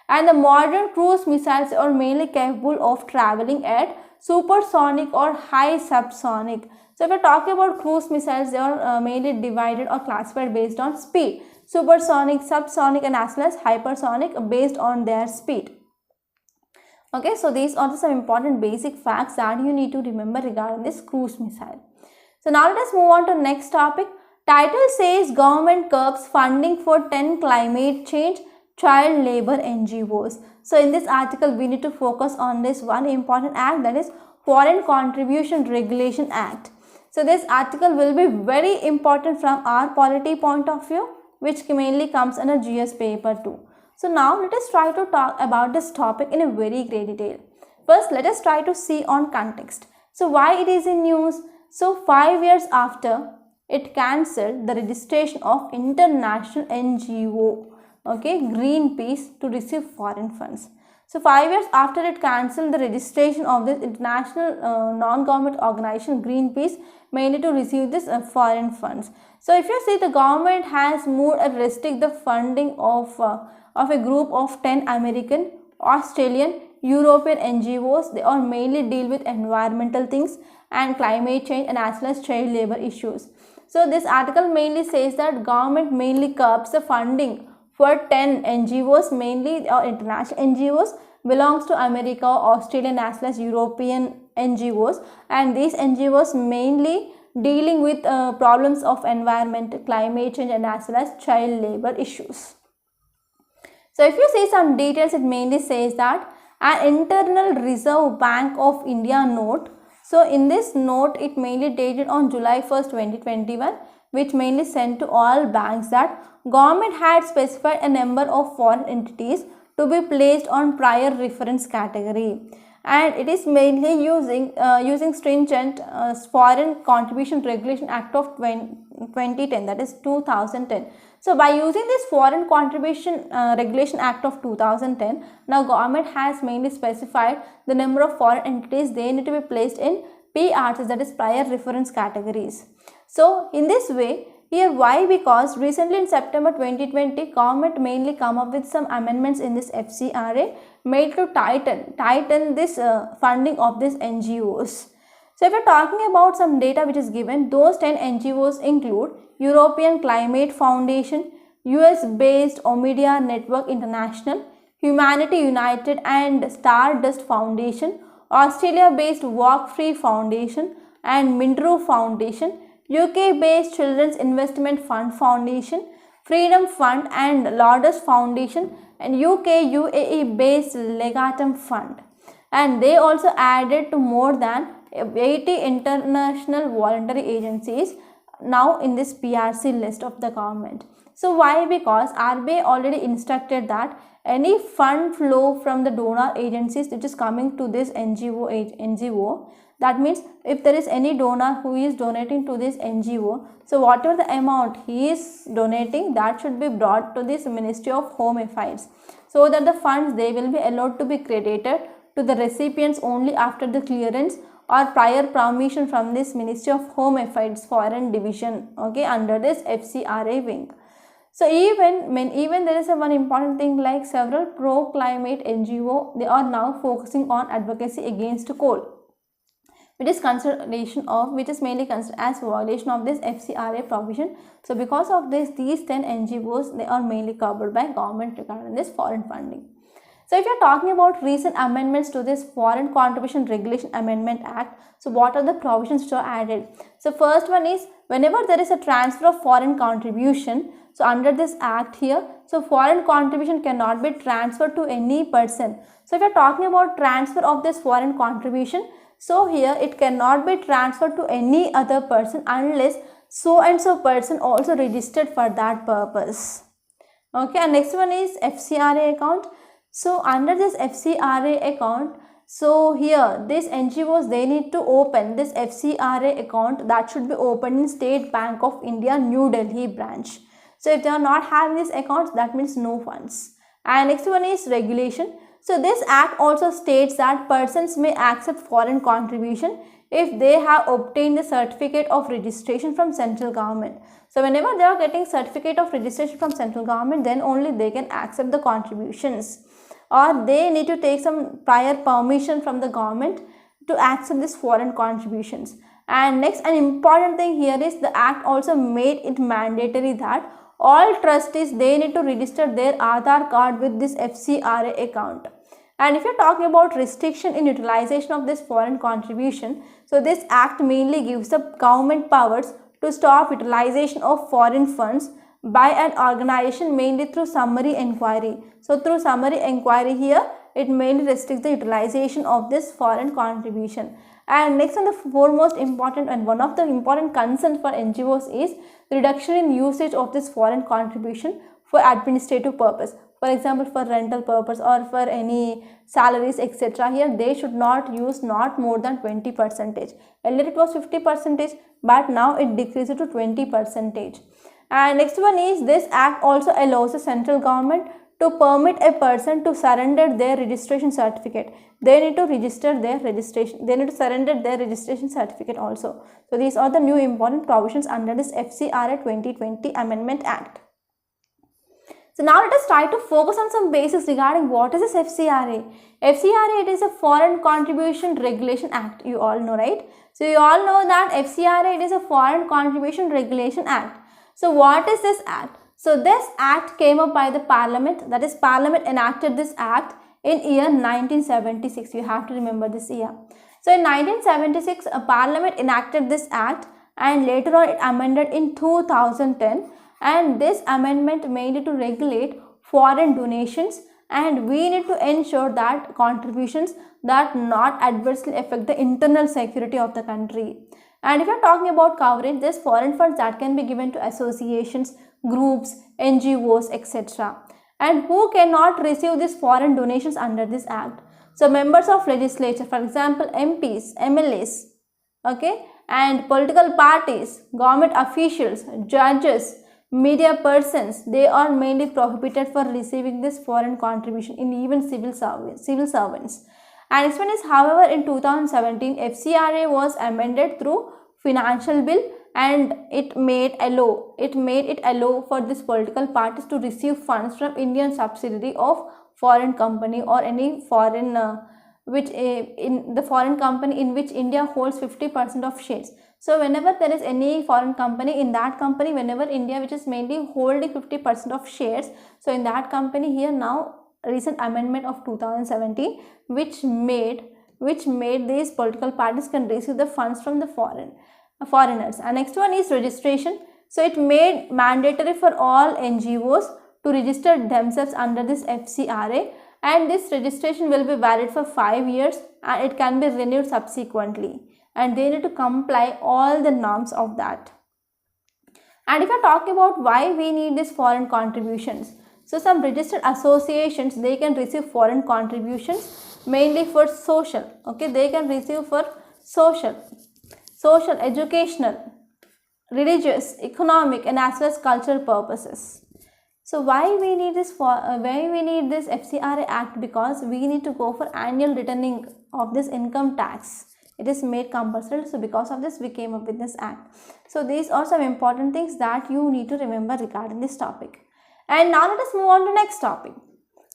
And the modern cruise missiles are mainly capable of traveling at supersonic or high subsonic. So if we are talking about cruise missiles, they are mainly divided or classified based on speed. Supersonic, subsonic and as well as hypersonic based on their speed. Okay, so these are some important basic facts that you need to remember regarding this cruise missile. So now let us move on to next topic. Title says government curbs funding for 10 climate change child labor NGOs. So in this article, we need to focus on this one important act, that is Foreign Contribution Regulation Act. So this article will be very important from our polity point of view, which mainly comes under GS paper 2. So now let us try to talk about this topic in a very great detail. First, let us try to see on context. So why it is in news? So 5 years after it cancelled the registration of international NGO, okay, Greenpeace, to receive foreign funds. So 5 years after it cancelled the registration of this international non-government organization Greenpeace, mainly to receive this foreign funds. So if you see, the government has moved and restrict the funding of a group of 10 American, Australian, European NGOs. They all mainly deal with environmental things and climate change and as well as child labor issues. So this article mainly says that government mainly curbs the funding for 10 NGOs, mainly international NGOs, belongs to America, Australian as well as European NGOs, and these NGOs mainly dealing with problems of environment, climate change and as well as child labor issues. So if you see some details, it mainly says that an Internal Reserve Bank of India note. So in this note, it mainly dated on July 1st, 2021, which mainly sent to all banks that government had specified a number of foreign entities to be placed on prior reference category, and it is mainly using stringent Foreign Contribution Regulation Act of 2010, that is 2010. So by using this Foreign Contribution Regulation Act of 2010, now government has mainly specified the number of foreign entities they need to be placed in PRCs, that is prior reference categories. So in this way, Here why? Because recently in September 2020, government mainly come up with some amendments in this FCRA made to tighten this funding of these NGOs. So if you're talking about some data which is given, those 10 NGOs include European Climate Foundation, US based Omidyar Network International, Humanity United and Stardust Foundation, Australia based Walk Free Foundation and Mindru Foundation, UK based Children's Investment Fund Foundation, Freedom Fund and Lourdes Foundation, and UK UAE based Legatum Fund. And they also added to more than 80 international voluntary agencies now in this PRC list of the government. So why? Because RBI already instructed that any fund flow from the donor agencies which is coming to this NGO, that means if there is any donor who is donating to this NGO, so whatever the amount he is donating, that should be brought to this Ministry of Home Affairs, so that the funds they will be allowed to be credited to the recipients only after the clearance or prior permission from this Ministry of Home Affairs Foreign Division, okay, under this FCRA wing. So even there is one important thing, like several pro-climate NGO, they are now focusing on advocacy against coal, which is mainly considered as violation of this FCRA provision. So because of this, these 10 NGOs, they are mainly covered by government regarding this foreign funding. So if you are talking about recent amendments to this Foreign Contribution Regulation Amendment Act, so what are the provisions which are added? So first one is, whenever there is a transfer of foreign contribution, so under this act here, so foreign contribution cannot be transferred to any person. So if you are talking about transfer of this foreign contribution, so here it cannot be transferred to any other person unless so and so person also registered for that purpose. Okay, and next one is FCRA account. So under this FCRA account, so here these NGOs, they need to open this FCRA account that should be opened in State Bank of India New Delhi branch. So if they are not having these accounts, that means no funds. And next one is regulation. So this act also states that persons may accept foreign contribution if they have obtained the certificate of registration from central government. So whenever they are getting certificate of registration from central government, then only they can accept the contributions, or they need to take some prior permission from the government to accept these foreign contributions. And next, an important thing here is the act also made it mandatory that all trustees, they need to register their Aadhaar card with this FCRA account. And if you are talking about restriction in utilization of this foreign contribution, so this act mainly gives the government powers to stop utilization of foreign funds by an organization mainly through summary inquiry. So through summary inquiry here, it mainly restricts the utilization of this foreign contribution. And next, and the foremost important and one of the important concerns for NGOs is the reduction in usage of this foreign contribution for administrative purpose. For example, for rental purpose or for any salaries, etc. Here they should not use not more than 20%. Earlier it was 50%, but now it decreased to 20%. And next one is, this act also allows the central government to permit a person to surrender their registration certificate. They need to register their registration. They need to surrender their registration certificate also. So these are the new important provisions under this FCRA 2020 Amendment Act. So now let us try to focus on some basics regarding what is this FCRA. FCRA, it is a Foreign Contribution Regulation Act. You all know, right? So you all know that FCRA, it is a Foreign Contribution Regulation Act. So what is this act? So this act came up by the Parliament, that is Parliament enacted this act in year 1976. You have to remember this year. So in 1976, Parliament enacted this act, and later on it amended in 2010, and this amendment mainly to regulate foreign donations, and we need to ensure that contributions that not adversely affect the internal security of the country. And if you are talking about coverage, this foreign funds that can be given to associations, groups, NGOs, etc. And who cannot receive these foreign donations under this act? So members of legislature, for example MPs, MLAs, okay, and political parties, government officials, judges, media persons, they are mainly prohibited for receiving this foreign contribution, in even civil servants. And next one is, however, in 2017, FCRA was amended through financial bill, and it made it allow for these political parties to receive funds from Indian subsidiary of foreign company or any foreign in the foreign company in which India holds 50% of shares. So whenever there is any foreign company, in that company, whenever India, which is mainly holding 50% of shares, so in that company here now recent amendment of 2017 which made these political parties can receive the funds from the foreigners. And next one is registration. So it made mandatory for all NGOs to register themselves under this FCRA, and this registration will be valid for 5 years and it can be renewed subsequently, and they need to comply all the norms of that. And if I talk about why we need these foreign contributions, so some registered associations, they can receive foreign contributions mainly for social, okay, they can receive for social, educational, religious, economic and as well as cultural purposes. So why we need this FCRA Act? Because we need to go for annual returning of this income tax. It is made compulsory, so because of this we came up with this act. So these are some important things that you need to remember regarding this topic. And now let us move on to next topic.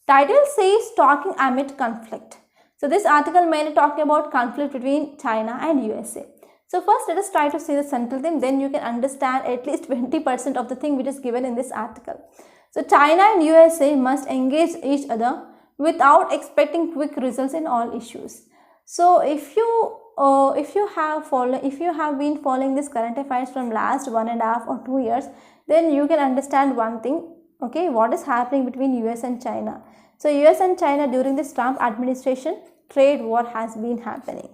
Title says talking amid conflict. So this article mainly talking about conflict between China and USA. So first let us try to see the central theme, then you can understand at least 20% of the thing which is given in this article. So China and USA must engage each other without expecting quick results in all issues. So if you have been following this current affairs from last 1.5 or 2 years, then you can understand one thing, okay, what is happening between US and China. So US and China during this Trump administration, trade war has been happening.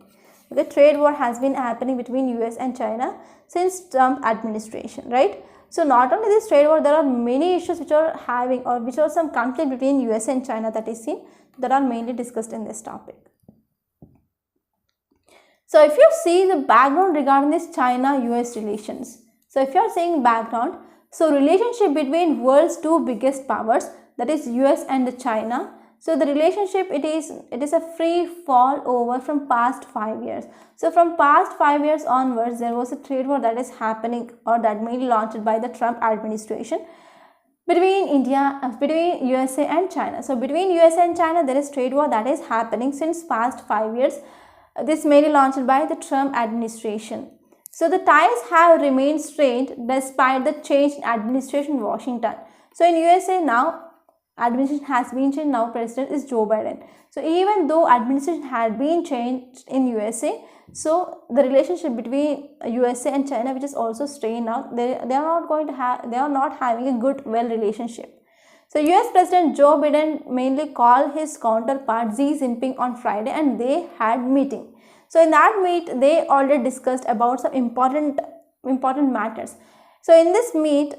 Okay, trade war has been happening between US and China since Trump administration, right? So not only this trade war, there are many issues which are having or which are some conflict between US and China that is seen, that are mainly discussed in this topic. So if you see the background regarding this China-US relations, so if you are seeing background, so relationship between world's two biggest powers, that is US and China. So the relationship, it is a free fall over from past 5 years. So from past 5 years onwards, there was a trade war that is happening, or that mainly launched by the Trump administration between USA and China. So between USA and China, there is trade war that is happening since past 5 years. This mainly launched by the Trump administration. So the ties have remained strained despite the change in administration in Washington. So in USA now, administration has been changed, now president is Joe Biden. So even though administration had been changed in USA, so the relationship between USA and China, which is also strained now, they are not having a good relationship. So US President Joe Biden mainly called his counterpart Xi Jinping on Friday, and they had meeting. So in that meet, they already discussed about some important matters. So in this meet,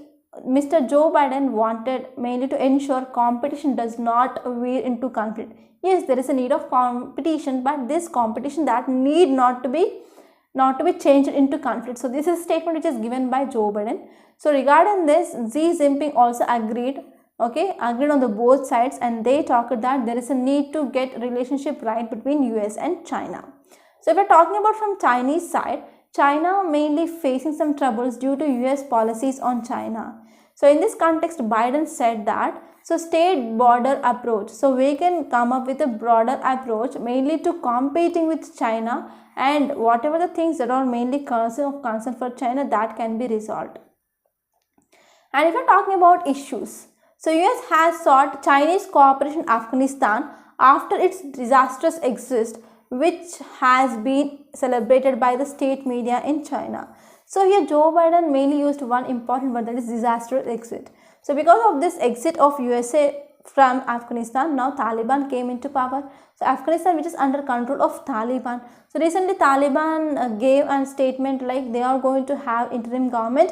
Mr. Joe Biden wanted mainly to ensure competition does not veer into conflict. Yes, there is a need of competition, but this competition that need not to be changed into conflict. So this is a statement which is given by Joe Biden. So regarding this, Xi Jinping also agreed on the both sides, and they talked that there is a need to get relationship right between US and China. So if we're talking about from Chinese side, China mainly facing some troubles due to US policies on China. So in this context, Biden said that, so state border approach. So we can come up with a broader approach mainly to competing with China, and whatever the things that are mainly concern for China, that can be resolved. And if we're talking about issues, so US has sought Chinese cooperation in Afghanistan after its disastrous exit, which has been celebrated by the state media in China. So here Joe Biden mainly used one important word, that is disastrous exit. So because of this exit of USA from Afghanistan, now Taliban came into power. So Afghanistan, which is under control of Taliban. So recently Taliban gave a statement like they are going to have interim government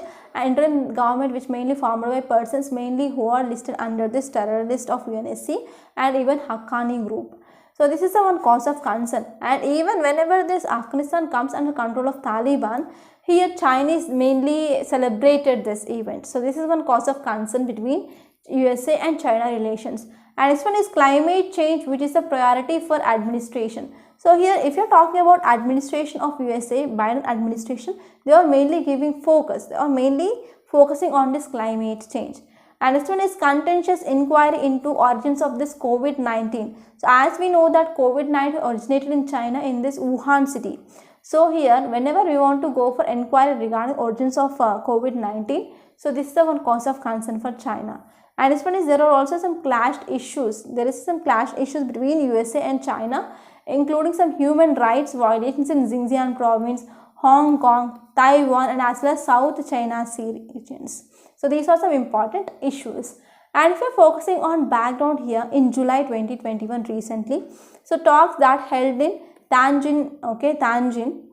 which mainly formed by persons mainly who are listed under this terror list of UNSC and even Haqqani group. So this is the one cause of concern, and even whenever this Afghanistan comes under control of Taliban, here Chinese mainly celebrated this event. So this is one cause of concern between USA and China relations. And next one is climate change, which is a priority for administration. So here, if you're talking about administration of USA, Biden administration, they are mainly giving focus. They are mainly focusing on this climate change. And next one is contentious inquiry into origins of this COVID-19. So as we know that COVID-19 originated in China in this Wuhan city. So here, whenever we want to go for inquiry regarding origins of COVID-19, so this is the one cause of concern for China. And this one is there are also some clashed issues. There is some clash issues between USA and China, including some human rights violations in Xinjiang province, Hong Kong, Taiwan, and as well as South China Sea regions. So these are some important issues. And if you're focusing on background here, in July 2021 recently, so talks that held in Tianjin.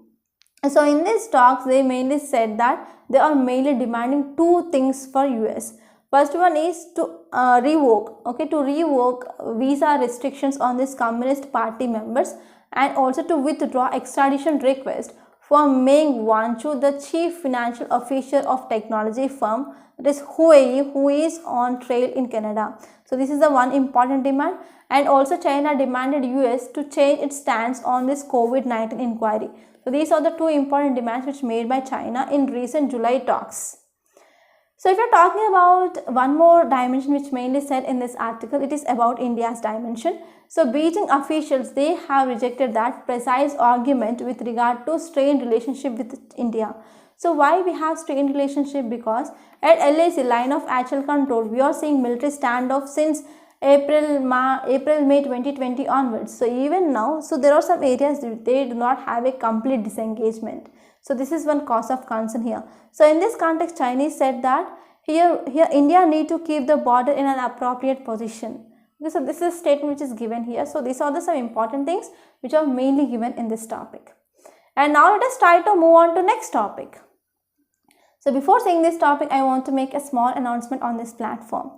So in these talks, they mainly said that they are mainly demanding two things for US. First one is to revoke visa restrictions on this Communist Party members, and also to withdraw extradition request for Meng Wanzhou, the chief financial officer of technology firm, that is Huawei, who is on trial in Canada. So this is the one important demand. And also China demanded US to change its stance on this COVID-19 inquiry. So these are the two important demands which made by China in recent July talks. So if you're talking about one more dimension which mainly said in this article, it is about India's dimension. So Beijing officials, they have rejected that precise argument with regard to strained relationship with India. So why we have strained relationship? Because at LAC, line of actual control, we are seeing military standoff since April-May 2020 onwards. So even now, so there are some areas they do not have a complete disengagement. So this is one cause of concern here. So in this context, Chinese said that here India need to keep the border in an appropriate position. So this is a statement which is given here. So these are the some important things which are mainly given in this topic. And now let us try to move on to next topic. So before saying this topic, I want to make a small announcement on this platform.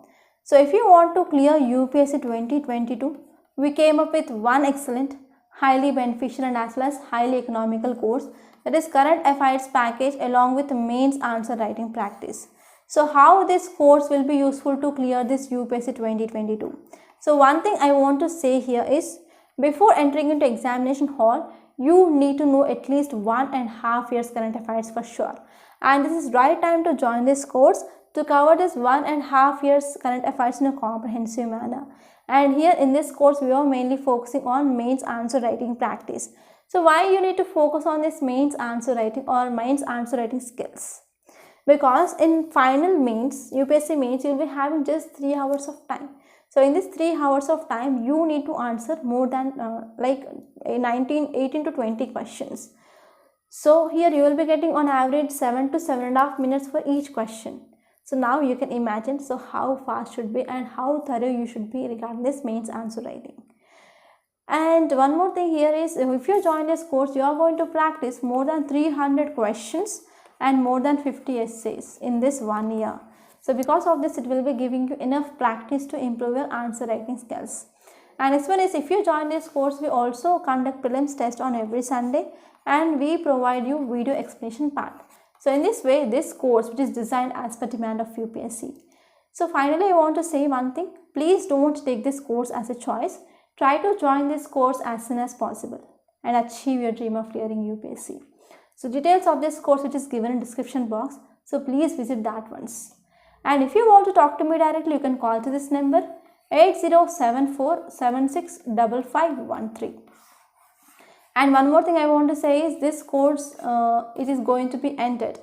So if you want to clear UPSC 2022, we came up with one excellent, highly beneficial and as well as highly economical course, that is Current Affairs Package along with mains answer writing practice. So how this course will be useful to clear this UPSC 2022? So one thing I want to say here is, before entering into examination hall, you need to know at least 1.5 years current affairs for sure. And this is right time to join this course to cover this 1.5 years current affairs in a comprehensive manner. And here in this course, we are mainly focusing on mains answer writing practice. So why you need to focus on this mains answer writing or mains answer writing skills? Because in final mains, UPSC mains, you will be having just 3 hours of time. So in this 3 hours of time, you need to answer more than 18 to 20 questions. So here you will be getting on average 7 to 7.5 minutes for each question. So now you can imagine so how fast should be and how thorough you should be regarding this mains answer writing. And one more thing here is, if you join this course, you are going to practice more than 300 questions and more than 50 essays in this 1 year. So because of this, it will be giving you enough practice to improve your answer writing skills. And next one is, if you join this course, we also conduct prelims test on every Sunday and we provide you video explanation part. So in this way, this course which is designed as per demand of UPSC. So finally, I want to say one thing. Please don't take this course as a choice. Try to join this course as soon as possible and achieve your dream of clearing UPSC. So details of this course which is given in description box. So please visit that once. And if you want to talk to me directly, you can call to this number 8074765513. And one more thing I want to say is, this course it is going to be ended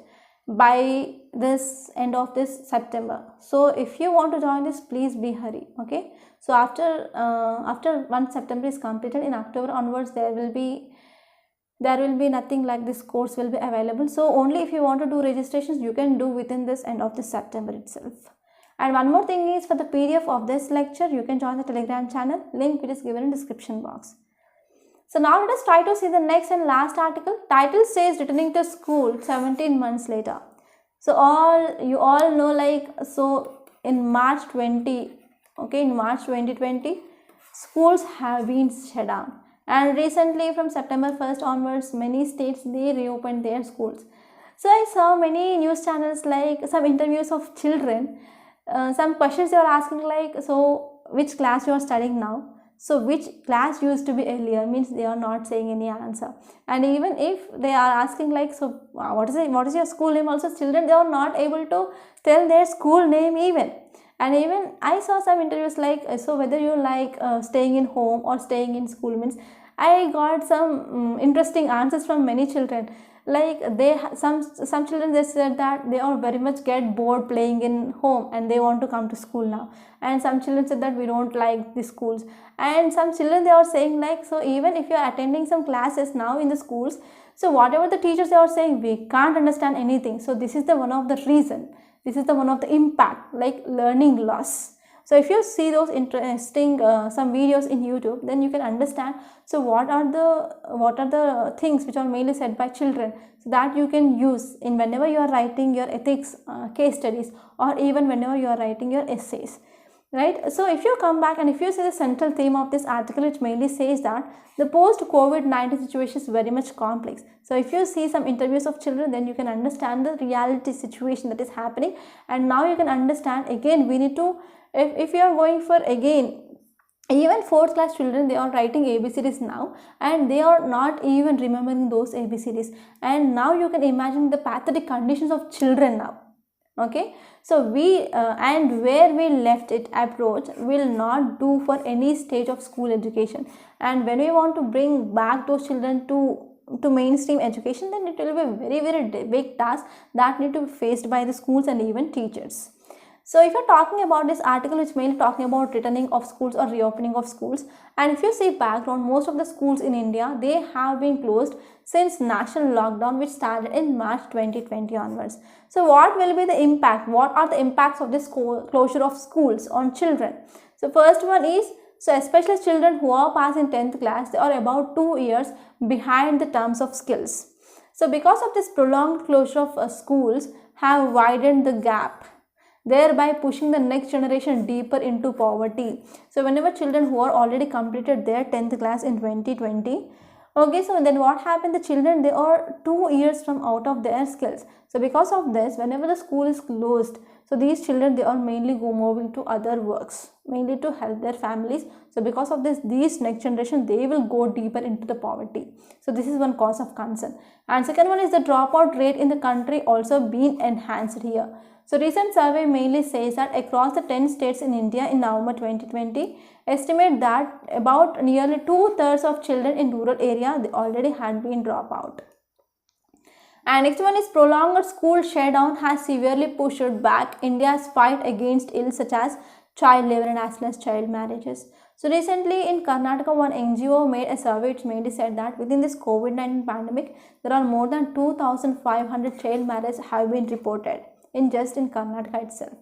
by this end of this September. So if you want to join this, please be hurry. Okay. So after 1 September is completed, in October onwards there will be nothing like this course will be available. So only if you want to do registrations, you can do within this end of this September itself. And one more thing is, for the PDF of this lecture, you can join the Telegram channel. Link which is given in description box. So now let us try to see the next and last article. Title says returning to school 17 months later. So you all know, like, so in March 2020, schools have been shut down. And recently from September 1st onwards, many states, they reopened their schools. So I saw many news channels, like some interviews of children. some questions they are asking like, so which class you are studying now? So which class used to be earlier, means they are not saying any answer. And even if they are asking like, so what is your school name, also children, they are not able to tell their school name even. And even I saw some interviews like, so whether you like staying in home or staying in school, means I got some interesting answers from many children. Like some children, they said that they are very much get bored playing in home and they want to come to school now. And some children said that we don't like the schools. And some children, they are saying like, so even if you are attending some classes now in the schools, so whatever the teachers are saying, we can't understand anything. So this is the one of the reason, this is the one of the impact, like learning loss. So if you see those interesting some videos in YouTube, then you can understand, so what are the things which are mainly said by children, so that you can use in whenever you are writing your ethics case studies, or even whenever you are writing your essays, right? So if you come back and if you see the central theme of this article, which mainly says that the post COVID-19 situation is very much complex. So if you see some interviews of children, then you can understand the reality situation that is happening. And now you can understand, again we need to, if you are going for, again, even 4th class children, they are writing ABCDs now and they are not even remembering those ABCDs. And now you can imagine the pathetic conditions of children now. Okay, so we and where we left it approach will not do for any stage of school education. And when we want to bring back those children to mainstream education, then it will be a very, very big task that need to be faced by the schools and even teachers. So if you're talking about this article, which mainly talking about returning of schools or reopening of schools, and if you see background, most of the schools in India, they have been closed since national lockdown, which started in March 2020 onwards. So what will be the impact? What are the impacts of this closure of schools on children? So first one is, so especially children who are passing 10th class, they are about 2 years behind the terms of skills. So because of this prolonged closure of schools have widened the gap, thereby pushing the next generation deeper into poverty. So whenever children who are already completed their 10th class in 2020, okay, so then what happened, the children, they are 2 years from out of their skills. So because of this, whenever the school is closed, so these children, they are mainly moving to other works, mainly to help their families. So because of this, these next generation, they will go deeper into the poverty. So this is one cause of concern. And second one is the dropout rate in the country also been enhanced here. So recent survey mainly says that across the 10 states in India in November 2020, estimate that about nearly 2/3 of children in rural area, they already had been dropped out. And next one is prolonged school shutdown has severely pushed back India's fight against ills such as child labor and as well as child marriages. So recently in Karnataka, one NGO made a survey which mainly said that within this COVID-19 pandemic, there are more than 2,500 child marriages have been reported in Karnataka itself.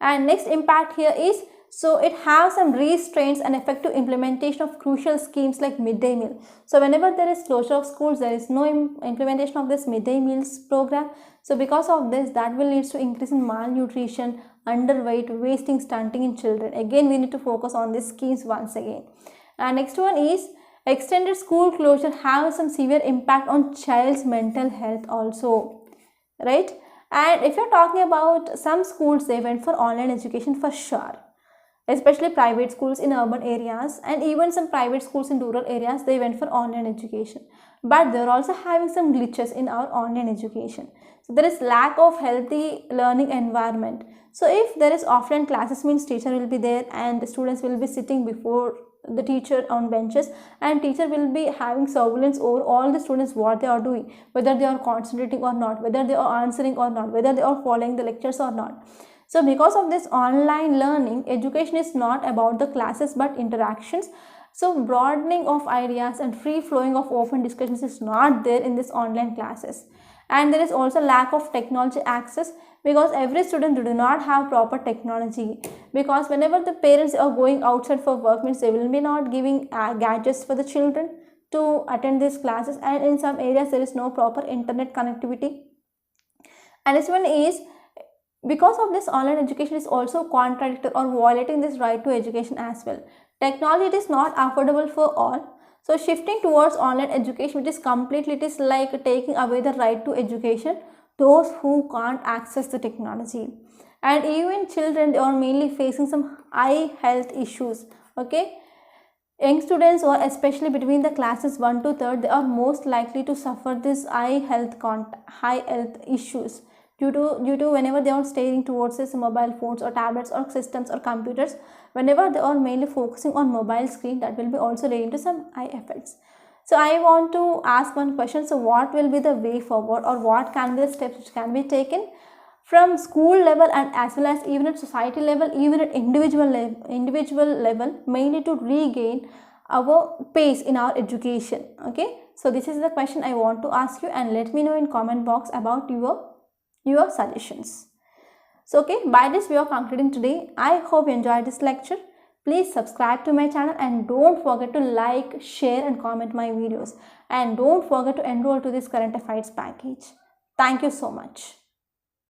And next impact here is, so it has some restraints and effective implementation of crucial schemes like midday meal. So whenever there is closure of schools, there is no implementation of this midday meals program. So because of this, that will lead to increase in malnutrition, underweight, wasting, stunting in children. Again, we need to focus on these schemes once again. And next one is, extended school closure have some severe impact on child's mental health also, right? And if you're talking about some schools, they went for online education for sure, especially private schools in urban areas, and even some private schools in rural areas, they went for online education. But they're also having some glitches in our online education. So there is lack of healthy learning environment. So if there is offline classes, means teacher will be there and the students will be sitting before the teacher on benches, and teacher will be having surveillance over all the students, what they are doing, whether they are concentrating or not, whether they are answering or not, whether they are following the lectures or not. So because of this online learning, education is not about the classes but interactions. So broadening of ideas and free flowing of open discussions is not there in this online classes. And there is also lack of technology access, because every student do not have proper technology, because whenever the parents are going outside for work, means they will be not giving gadgets for the children to attend these classes, and in some areas there is no proper internet connectivity. And this one is, because of this, online education is also contradictory or violating this right to education as well. Technology is not affordable for all. So shifting towards online education, which is completely, it is like taking away the right to education, those who can't access the technology. and even children, they are mainly facing some eye health issues. Okay, young students, or especially between the classes 1 to 3rd, they are most likely to suffer this eye health issues due to whenever they are staring towards this mobile phones or tablets or systems or computers, whenever they are mainly focusing on mobile screen, that will be also leading to some eye effects. So I want to ask one question. So what will be the way forward, or what can be the steps which can be taken from school level and as well as even at society level, even at individual level, mainly to regain our pace in our education? Okay, so this is the question I want to ask you, and let me know in comment box about your suggestions. So okay, by this we are concluding today. I hope you enjoyed this lecture. Please subscribe to my channel and don't forget to like, share and comment my videos, and don't forget to enroll to this current affairs package. Thank you so much.